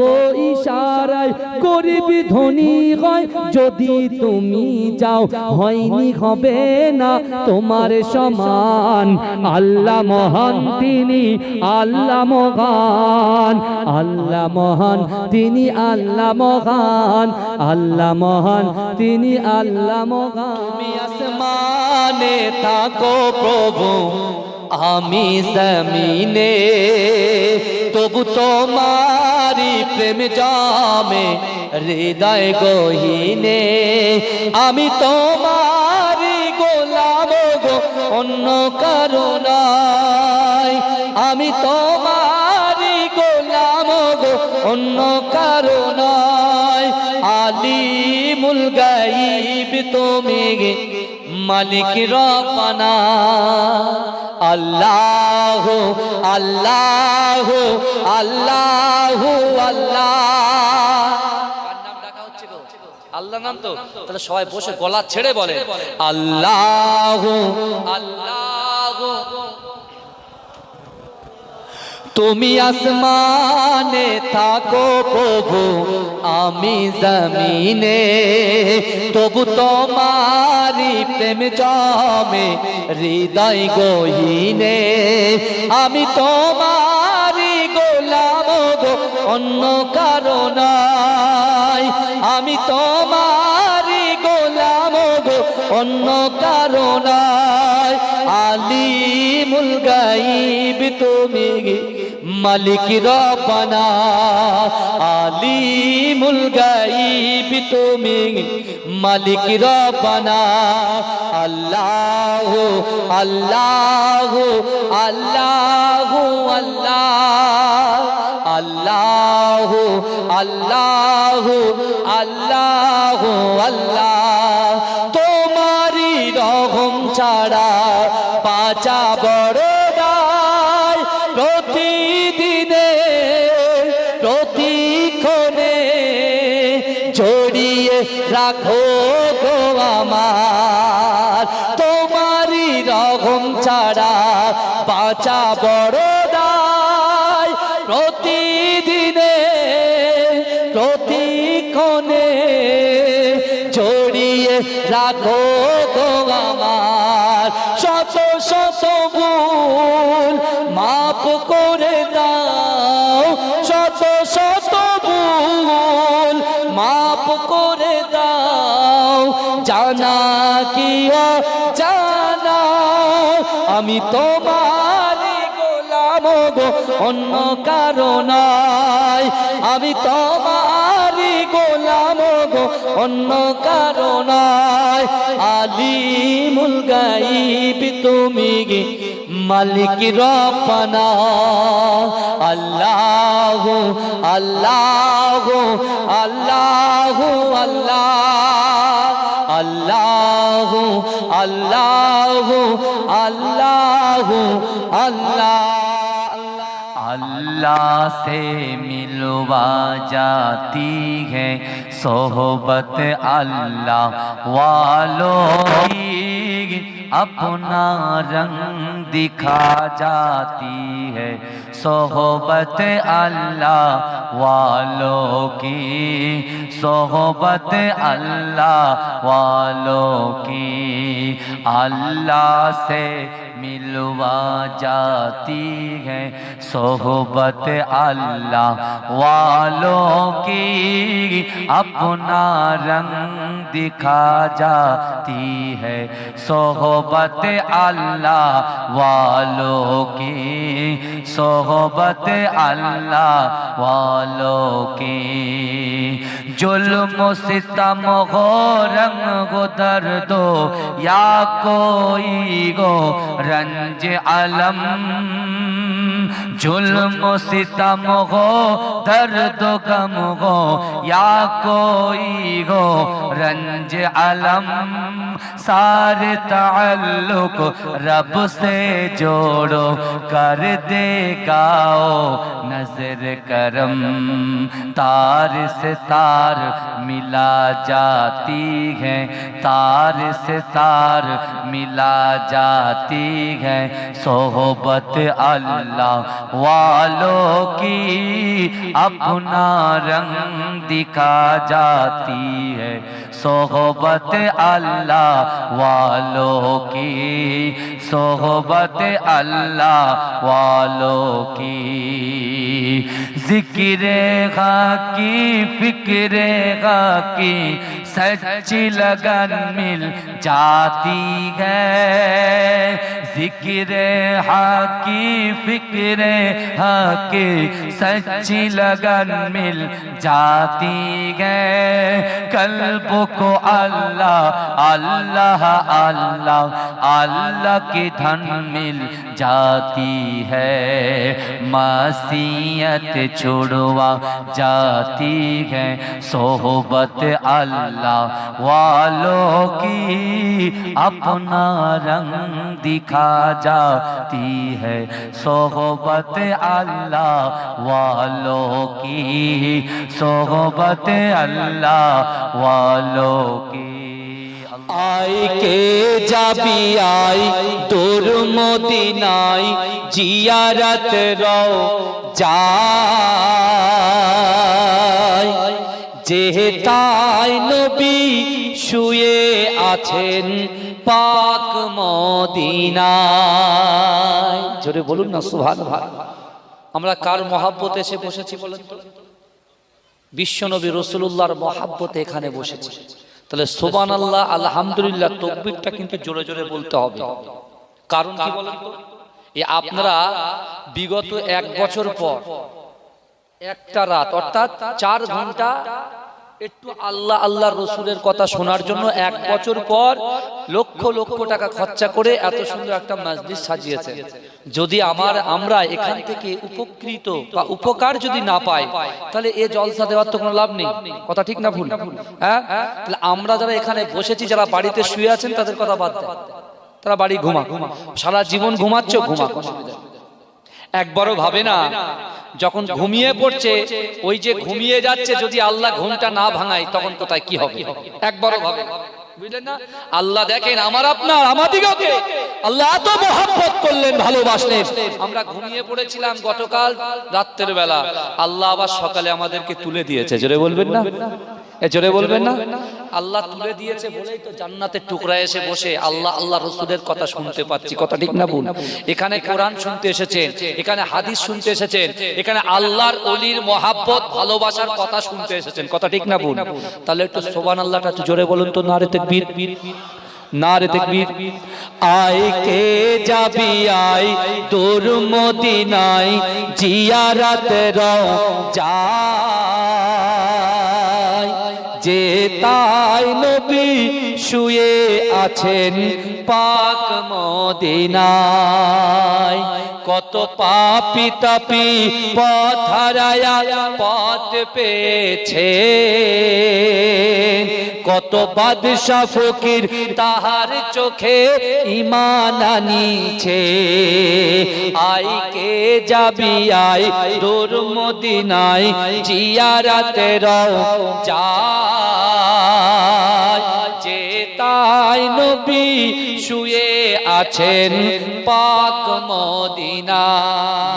ইশারায়, গরিব ধনী হয় যদি তুমি যাও। হয়নি হবে না তোমার সমান, আল্লাহ মহান তিনি আল্লাহ মহান। আল্লাহ মহান তিনি আল্লাহ মহান, আল্লাহ মহান তিনি আল্লাহ মহান। তুমি আসমানে থাকো প্রভু, আমি জমিনে তবু তোমারি প্রেম জামে হৃদয় গহীনে আমি তোমারি গোলাম গো অন্য কারো নাই আমি তোমারি গোলাম গো অন্য কারো নাই আলিমুল গায়ব তুমি মালিক রব্বানা আল্লাহ আল্লাহ আল্লাহ আল্লাহ নাম ডাকা হচ্ছে গো আল্লাহ নাম তো তাহলে সবাই বসে গলা ছেড়ে বলে আল্লাহ আল্লাহ তুমি আসমানে থাকো প্রভু আমি জমিনে তবু তোমারি প্রেম জমে হৃদয় গহীনে আমি তোমারি গোলাম গো অন্য কারো নাই আমি তোমারি গোলাম গো অন্য কারো নাই আলিমুল গায়ব তুমি মালিক রব্বানা আলিমুল গায়ব তুমি মালিক রব্বানা আল্লাহ আল্লাহ আল্লাহ আল্লাহ আল্লাহ আল্লাহ আল্লাহ তোমারি রহম ছাড়া বাঁচা বড় দায় প্রতিদিনে প্রতিক্ষণে জড়িয়ে রাখো গো আমার তোমারি রহম ছাড়া বাঁচা বড় দায় প্রতিদিনে প্রতিক্ষণে জড়িয়ে রাখো গো আমার শত শত ভুল মাফ করে দাও শত শত ভুল মাফ করে দাও জানা কি জানা আমি তোমারি গোলাম গো অন্য কারো নাই আমি তোমারি গোলাম গো অন্য কারো নাই আলিমুল গায়ব তুমি মালিক রব্বানা আল্লাহ আল্লাহ আল্লাহ আল্লাহ আল্লাহ আল্লাহ আল্লাহ अल्लाह से मिलवा जाती है सोहबत अल्लाह वालों की अपना रंग दिखा जाती है सोहबत अल्लाह वालों की सोहबत अल्लाह वालों की अल्लाह से मिलवा जाती है सोहबत अल्लाह वालों की अपना रंग दिखा जाती है सोहबत अल्लाह वालों की सोहबत अल्लाह वालों की जुल्म सितम हो रंग हो दर्दो या कोई गो रंज अलम जुल्म सितम हो दर्द गम हो या कोई हो रंज अलम सारे ताल्लुक रब से जोड़ो कर देगाओ नजर करम तार से तार मिला जाती है तार से तार मिला जाती है सोहबत अल्लाह वालों की अपना रंग दिखा जाती है सोहबत अल्लाह वालों की सोहबत अल्लाह वालों की जिक्रे गा की फिक्रे गा की सच्ची लगन मिल जाती है जिक्र हाकी फिक्र हाकी सच्ची लगन मिल जाती है कल्ब को अल्लाह अल्लाह अल्लाह अल्लाह की धन मिल जाती है मासियत छुड़वा जाती है सोहबत अल्लाह वालों की अपना रंग दिखा जाती है सोहबत अल्लाह वालों की सोहबत अल्लाह वालों की আই কে যাবি আই তোর মদিনায় জিয়ারত রও যায় যেতাই নবী শুয়ে আছেন পাক মদিনায়। জোরে বলুন না সুবহানাল্লাহ। আমরা কার মহাব্বতে এসে বসেছি বলেন তো? বিশ্বনবী রাসূলুল্লাহর মহাব্বতে এখানে বসেছি। তাহলে সুবহানাল্লাহ আলহামদুলিল্লাহ তাকবীরটা কিন্তু জোরে জোরে বলতে হবে। কারণ কি বলেন তো? এই আপনারা বিগত 1 বছর পর একটা রাত অর্থাৎ 4 ঘন্টা একটু আল্লাহ আল্লাহর রাসূলের কথা শোনার জন্য 1 বছর পর লক্ষ লক্ষ টাকা খরচা করে এত সুন্দর একটা মাজলিস সাজিয়েছে। যদি আমরা এখান থেকে উপকৃত বা উপকার যদি না পাই তাহলে এই জলসা দেওয়ার তো কোনো লাভ নেই। কথা ঠিক না ভুল? হ্যাঁ, তাহলে আমরা যারা এখানে বসেছি যারা বাড়িতে শুয়ে আছেন তাদের কথা বাদ দেন, তারা বাড়ি ঘুমা, সারা জীবন ঘুমাচ্ছ ঘুমা। একবারও ভাবে না যখন ঘুমিয়ে পড়ছে ওই যে ঘুমিয়ে যাচ্ছে যদি আল্লাহ ঘুমটা না ভাঙায় তখন কোথায় কি হবে? একবারও ভাবে না, বুঝলেন না? আল্লাহ দেখেন আমার আপনার আমাদিগকে আল্লাহ এত মহব্বত করলেন, ভালোবাসলেন। আমরা ঘুমিয়ে পড়েছিলাম গতকাল রাত্রের বেলা, আল্লাহ আবার সকালে আমাদেরকে তুলে দিয়েছে। জোরে বলবেন না? জোরে বলবেন না? আল্লাহ তুলে দিয়েছে বলেই তো জান্নাতের টুকরা এসে বসে আল্লাহ আল্লাহ রাসূলের কথা শুনতে পাচ্ছি। কথা ঠিক না ভুল? এখানে কোরআন শুনতে এসেছেন, এখানে হাদিস শুনতে এসেছেন, এখানে আল্লাহর ওলির মহাব্বত ভালোবাসার কথা শুনতে এসেছেন। কথা ঠিক না ভুল? তাহলে একটু সুবহানাল্লাহটা একটু জোরে বলুন তো। নারে তাকবীর, নারে তাকবীর। আই কে যাবি আই তোর মদিনায় জিয়ারত রও যায় যেতাই নবী শুয়ে আছেন পাক মদিনায় কত পাপী তাপী পথ হারায়া পথ পেয়েছে কত বাদশা ফকির তাহার চোখে ঈমান আনিছে আই কে যাবি আই দূর মদিনায় জিয়ারত রও যায় যেতাই নবী শুয়ে আছেন পাক মদিনায়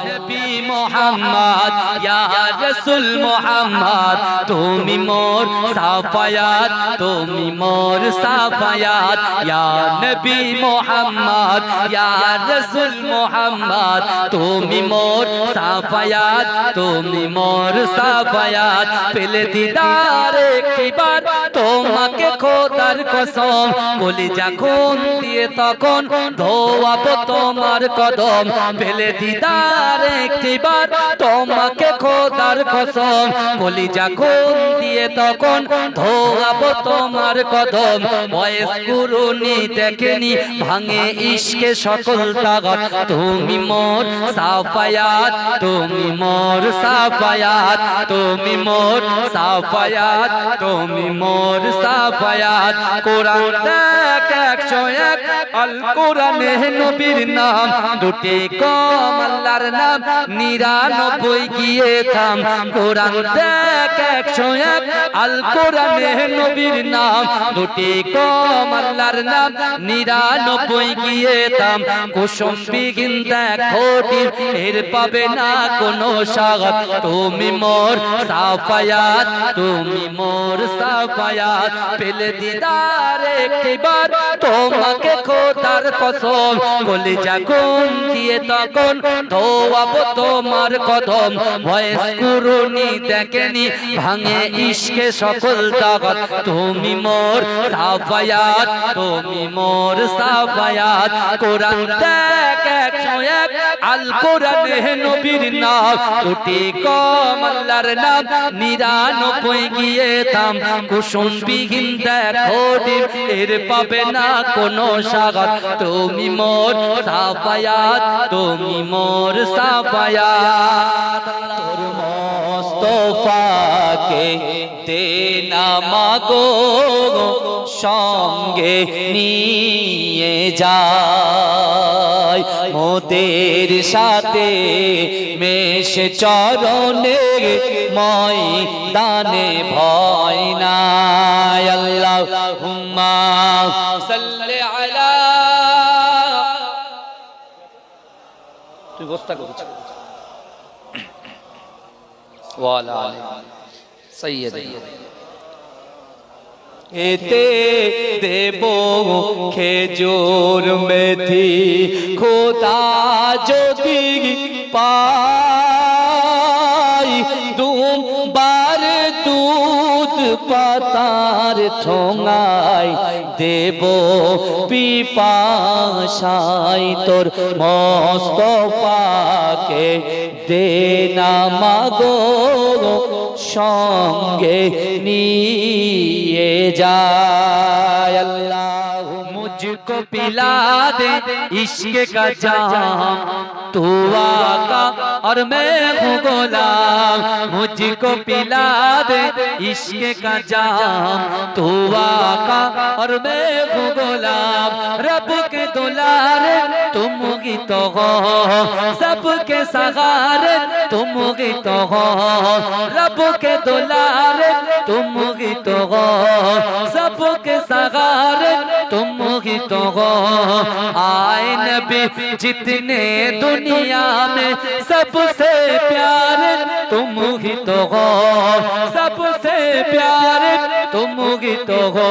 নবী মুহাম্মদ ইয়া রাসূল মুহাম্মদ তুমি মোর সাফায়াত তুমি মোর সাফায়াত ইয়া নবী মুহাম্মদ ইয়া রাসূল মুহাম্মদ তুমি মোর সাফায়াত তুমি মোর সাফায়াত পেলে দিদার একবার তোমাকে খোদার কসম কলিজা খুন দিয়ে তখন ধোয়াবো তোমার কদম পেলে দিদার একবার তোমাকে খোদার কসম কলিজা খুন দিয়ে তখন ধোয়াবো তোমার কদম বয়স কুরুনি দেখেনি ভাঙে ইশকে সকল তাগত তুমি মোর সাফায়াত তুমি মোর সাফায়াত তুমি মোর সাফায়াত তুমি মোর সাফায়াত কোরআন দেখ 101 আল কোরআনে নবীর নাম দুটি কম আল্লাহর নাম 99 গিয়ে থাম কোরআন দেখ 101 আল কোরআনে নবীর নাম দুটি কম আল্লাহর নাম 99 গিয়ে থাম কুসুম বিগিন দেখো এর পাবে না কোনো স্বাগত তুমি মোর সাফায়াত তুমি মোর সাফায়াত পেলে দিদার একবার তোমাকে খোদার কসম কলিজা গুন দিয়ে তখন ধোয়াবো তোমার তোমার কদম ভয়েস কুরুনি দেখেনি ভাঙে ইশকে সকল তাগত তুমি মোর সাফায়াত তুমি মোর সাফায়াত কোরআন দেখ 101 আল কোরআনে নবীর নাম কোটি কম আল্লাহর নাম 99 গিয়ে থাম কুসুম বিহীন দেখো ডিম এর পাবে না কোনো স্বাগত তুমি মোর সাফায়াত তুমি মোর সাফায়াত তোর মোস্তফাকে দে না মাগো সঙ্গে নিয়ে যায় মোদের সাথে মেশে চরণের ময়দানে ভয় নাই আল্লাহুম্মা সাল্লি আলা তুই বস্তা করছিস ওয়ালা আলী সাইয়্যিদ এতে দেব খেজুর মেথি খোদা যদি পাই দুবার দুধ পাতার ঠোঙায় দেব পিপাসাই তোর মোস্তফাকে দে না মাগো সঙ্গে নিয়ে যায় আল্লাহ मुझको पिला दे इश्क का जाम तू आका और मैं हूँ गुलाम मुझको पिला दे इश्क का जाम तू आका और मैं हूँ गुलाम रब के दुलारे तुम ही तो हो सबके सहारे तुम ही तो हो रब के दुलारे तुम ही तो हो सबके सहारे तुम ही तो हो आए नबी जितने दुनिया में सबसे प्यारे तुम ही तो हो सबसे प्यारे तुम ही तो हो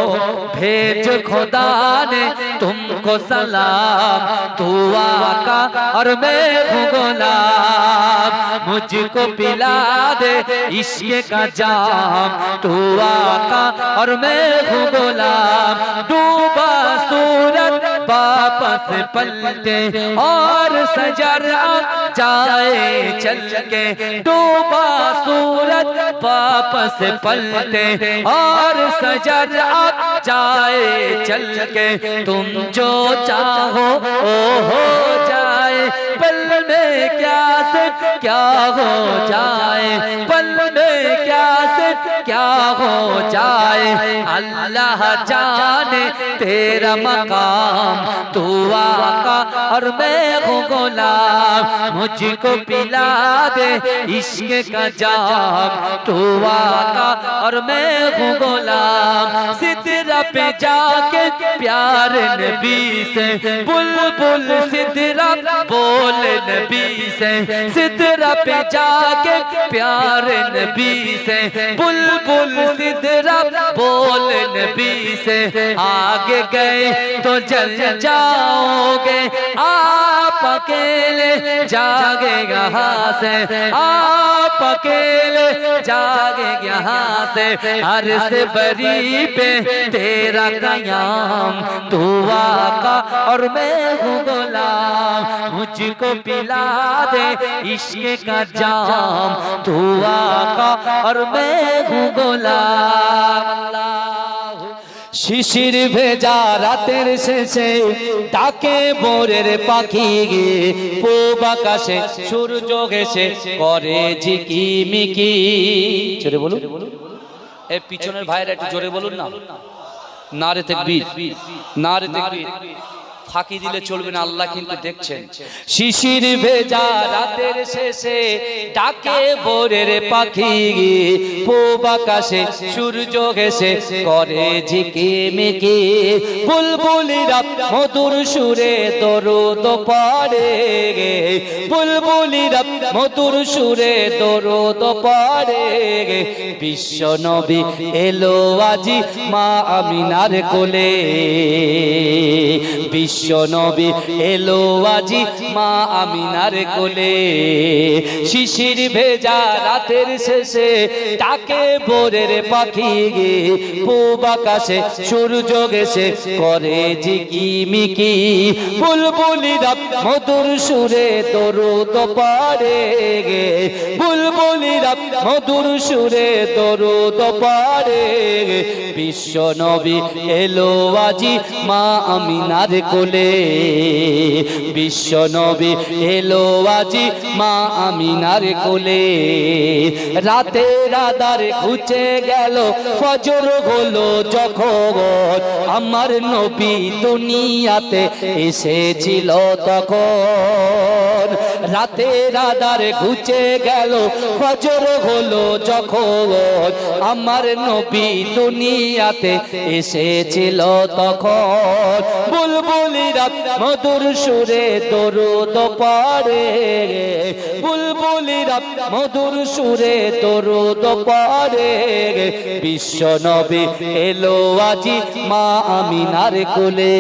भेज खुदा ने तुमको सलाम तू आका और मैं हूँ गुलाम मुझको पिला दे इश्क का जाम तू आका और मैं हूँ गुलाम डूबा सूरत वापस पलटे और सजर जाए चल के डूबा सूरत वापस पलटे और सजर जाए चल के तुम जो चाहो ओ हो जाए पल में क्या से क्या हो जाए पल में क्या से क्या हो जाए अल्लाह जाने तेरा मकाम तू आका और मैं हूँ गुलाम मुझको पिला दे इश्क का जाम तू आका और मैं हूँ गुलाम सिदरा पे जाके प्यार नबी से बुलबुल सिदरा बोल नबी से सिदरा पे जाके प्यार नबी से बुलबुल सिदरा बोल नबी से आगे गए तो जल जाओगे आप अकेले जागे यहाँ से आप अकेले जागे यहाँ से अर्ज़ बरी पे तेरा कयाम तू आका और मैं हूँ गुलाम मुझको पिला दे इश्क का जाम तू आका और मैं हूँ गुलाम শিশির ভেজা রাতের শেষে ডাকে ভোরের পাখি পূব আকাশে সূর্য ঘেঁষে করে ঝিকিমিকি জোরে বলুন এই পিছনের ভাইরা একটু জোরে বলুন না নারে তাকবীর নারে তাকবীর ফাঁকি দিলে চলবে না আল্লাহ কিন্তু দেখছেন শিশির ভেজা রাতের শেষে ডাকে ভোরের পাখি পূব আকাশে সূর্য ঘেঁষে করে ঝিকিমিকি বুলবুলিরা মধুর সুরে দরুদ পড়ে বুলবুলিরা মধুর সুরে দরুদ পড়ে বিশ্ব নবী এলো আজি মা আমিনার কোলে বিশ্ব বিশ্ব নবী এলো আজি মা আমিনার কোলে শিশির ভেজা রাতের শেষে ডাকে ভোরের পাখি গে পূব আকাশে সূর্য গেছে করে ঝিকিমিকি বুলবুলিরা মধুর সুরে দরুদ পড়ে গে বুলবুলিরা মধুর সুরে দরুদ পড়ে গে বিশ্ব নবী এলো আজি মা আমিনার কোলে বিশ্ব নবী এলো আজি মা আমিনার কোলে রাতের আধার ঘুচে গেল ফজর হলো যখন আমার নবী দুনিয়াতে এসেছিল তখন রাতের আধার ঘুচে গেল ফজর হলো যখন আমার নবী দুনিয়াতে এসেছিল তখন বুলবুলিরা মধুর সুরে দরুদ পড়ে বুলবুলিরা মধুর সুরে দরুদ পড়ে বিশ্ব নবী এলো আজি মা আমিনার কোলে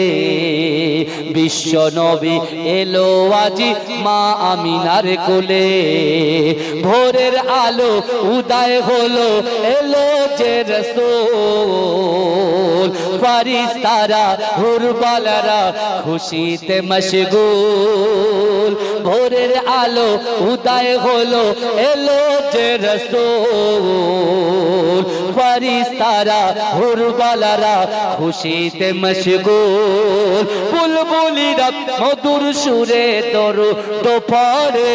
বিশ্ব নবী এলো আজি মা আমিনার কোলে ভোরের আলো উদয় হলো এলো যে রাসূল ফারিস্তারা হুরবালারা খুশিতে মশগুল ভোরের আলো উদয় হলো এলো যে রাসূল ফারিস্তারা হুরবালারা খুশিতে মশগুল বুলবুলিরা মধুর সুরে দরুদ পড়ে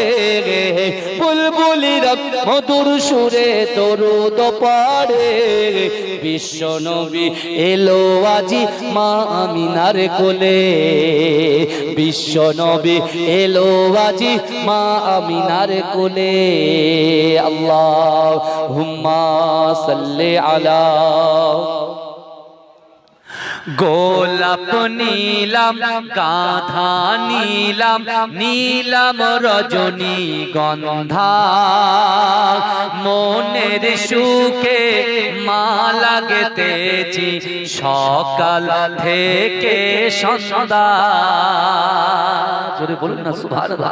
বুলবুলিরা মধুর সুরে দরুদ পড়ে বিশ্ব নবী এলো আজি মা আমিনার কোলে বিশ্ব নবী এলো আজি মা আমিনার কোলে আল্লাহুম্মা সাল্লি আলা গোলাপ নীলাম গাধা নীলাম নীলাম রজনী গন্ধা মনের সুখে মালা গেতেছি সকাল থেকে সন্ধ্যা জোরে বলুন না সুবহানাল্লাহ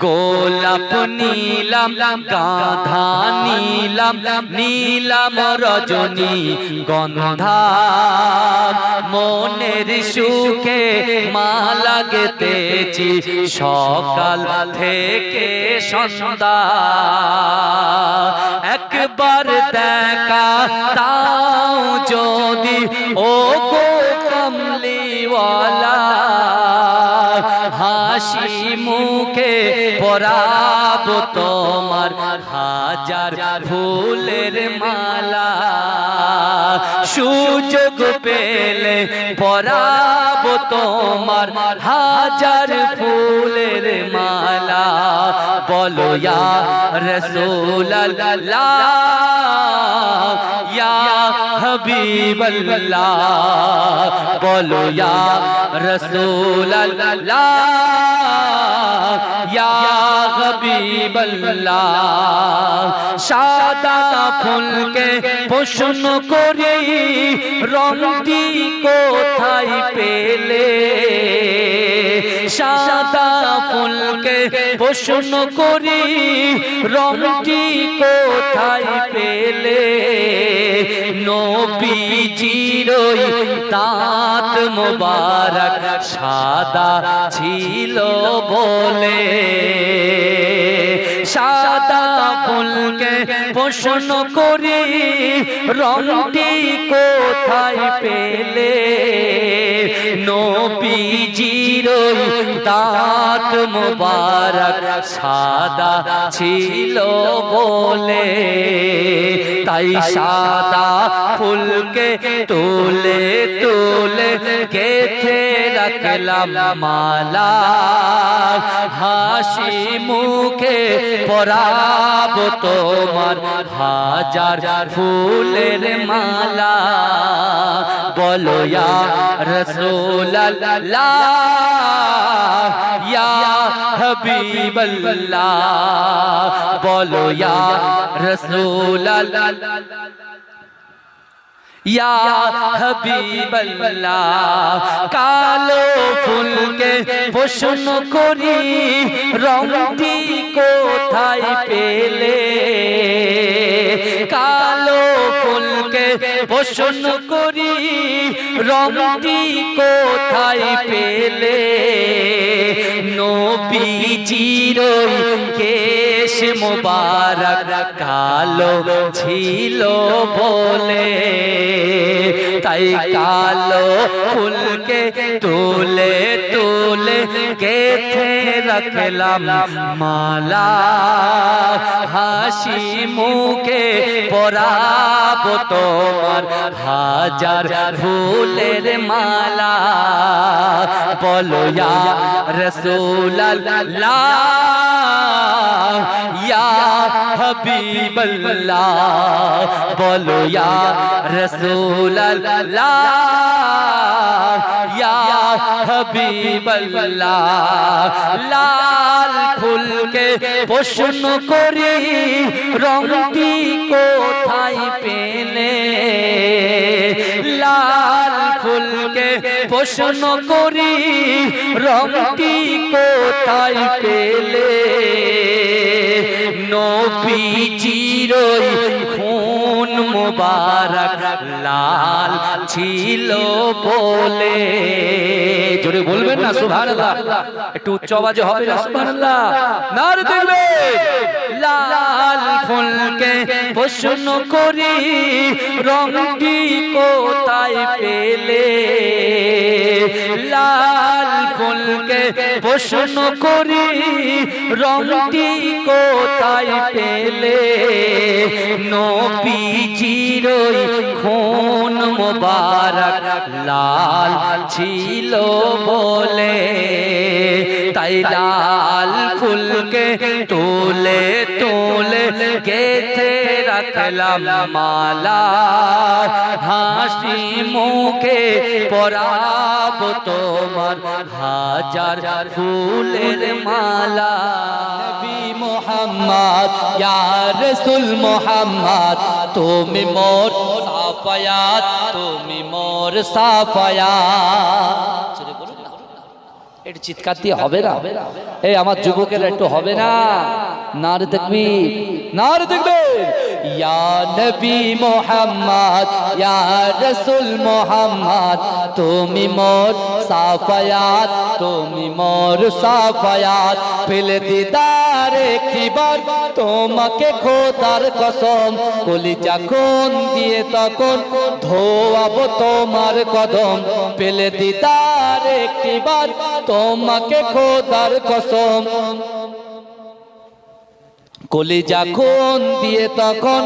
গোলাপ নীলাম গাধা নীলাম নীলাম রজনী গন্ধা মনের সুখে মালা গেতেছি সকাল থেকে সন্ধ্যা একবার দেখা তাও যদি ও গো কমলিওয়ালা হাসি মুখে পরাবো তোমার হাজার ফুলের মালা সুযোগ পেলে পরাবো তোমার হাজার ফুলের মালা বলো ইয়া রাসূলুল্লাহ ইয়া হাবিবাল্লাহ বলো ইয়া রাসূলুল্লাহ ইয়া হাবিবাল্লাহ সাদা ফুলকে প্রশ্ন করি রংটি কোথায় পেলে সাদা ফুলকে প্রশ্ন করি রংটি কোথায় পেলে নবীজির দাঁত মোবারক সাদা ছিল বলে সাদা ফুলকে প্রশ্ন করি রংটি কোথায় পেলে নবীজির দাঁত মোবারক সাদা ছিল বলে তাই সাদা ফুলকে তুলে তুলে গেথে রাখলাম মালা হাসি মুখে পরাবো তোমার হাজার ফুলের মালা বলো ইয়া রাসূলুল্লাহ ইয়া হাবিবাল্লাহ বলো ইয়া রাসূলুল্লাহ ইয়া হাবিবাল্লাহ কালো ফুলকে প্রশ্ন করি রংটি কোথায় পেলে কালো ফুলকে প্রশ্ন করি রংটি কোথায় পেলে নবীজির কেশ মোবারক কালো ছিল বলে তাই কালো ফুলকে তুলে তুলে গেথে রাখলাম মালা হাসি মুখে পরাবো তোমার হাজার ফুলের মালা বলো ইয়া রাসূলুল্লাহ ইয়া হাবিবাল্লাহ বলো ইয়া রাসূলুল্লাহ ইয়া হাবিবাল্লাহ লাল ফুলকে প্রশ্ন করি রংটি কোথায় পেলে লাল ফুলকে প্রশ্ন করি রংটি কোথায় পেলে নবীজির খুন মুবারক লাল ছিল বলে জোরে বলবেন না সুবহানাল্লাহ একটু উচ্চ আওয়াজে হবে না সুবহানাল্লাহ নারে দেখবে লাল ফুলকে প্রশ্ন করি রংটি কোথায় পেলে লাল ফুলকে প্রশ্ন করি রংটি কোথায় পেলে নবীজির খুন মুবারক লাল ছিল বলে তাই লাল ফুলকে তুলে তুলে গেথে রাখলাম মালা হাসি মুখে পরাবো তোমার হাজার ফুলের মালা নবী মুহাম্মদ ইয়া রাসূল মুহাম্মদ তুমি মোর সাফায়াত তুমি মোর সাফায়াত একটু চিৎকার দিয়ে হবে না এই আমার যুবকেরা একটু হবে না নারে তাকবীর নারে তাকবীর ইয়া নবী মুহাম্মদ ইয়া রাসূল মুহাম্মদ তুমি মোর সাফায়াত তুমি মোর সাফায়াত পেলে দিদার একবার তোমাকে খোদার কসম কলিজা কোন দিয়ে তখন ধোয়াবো তোমার কদম পেলে দিদার একবার তোমাকে খোদার কসম কলিজা কোন দিয়ে তখন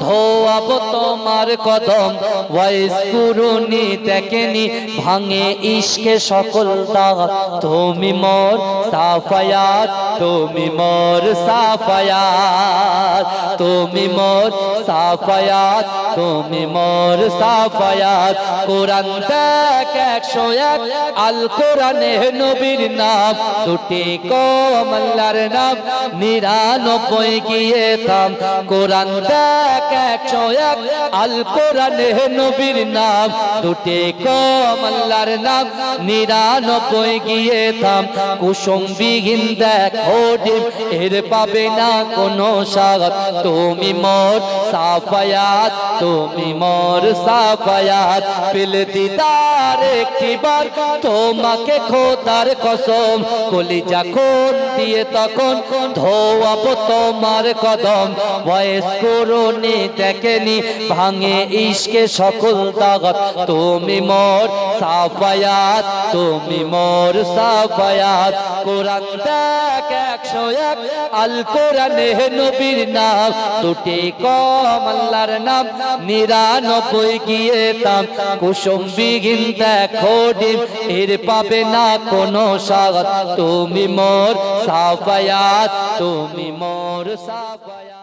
ধোয়াবো তোমার কদম ওয়াইস কুরুনি দেখেনি ভাঙে ইশকে সকল দাগ তুমি মোর সাফায়াত তুমি মোর সাফায়াত তুমি মোর সাফায়াত তুমি মোর সাফায়াত কোরআন দেখ 101 আল কোরআনে নবীর নাম দুটি কম আল্লাহর নাম 99 গিয়ে থাম কোরআন দেখ 101 আল কোরআনে নবীর নাম দুটি কম আল্লাহর নাম 99 গিয়ে থাম কুসুমবিহীন দেখ হোডিম এর পাবে না কোনো স্বাদ তুমি মোর সাফায়াত তুমি মোর সাফায়াত পেল দিদার একবার তোমাকে খোদার কসম কলিজা কোন দিয়ে তখন ধোয়াবো তোমার কদম বয়স করুনি দেখেনি ভাঙে ইশকে সকল দাগত তুমি মোর সাফায়াত তুমি মোর সাফায়াত কোরআন দেখ 101 আল কোরআনে নবীর নাম দুটি কম আল্লাহর নাম 99 গিয়ে থাম কুসুমবিহীন দেখো ডিম এর পাবে না কোনো স্বাদ তুমি মোর সাফায়াত তুমি মোর সাফায়াত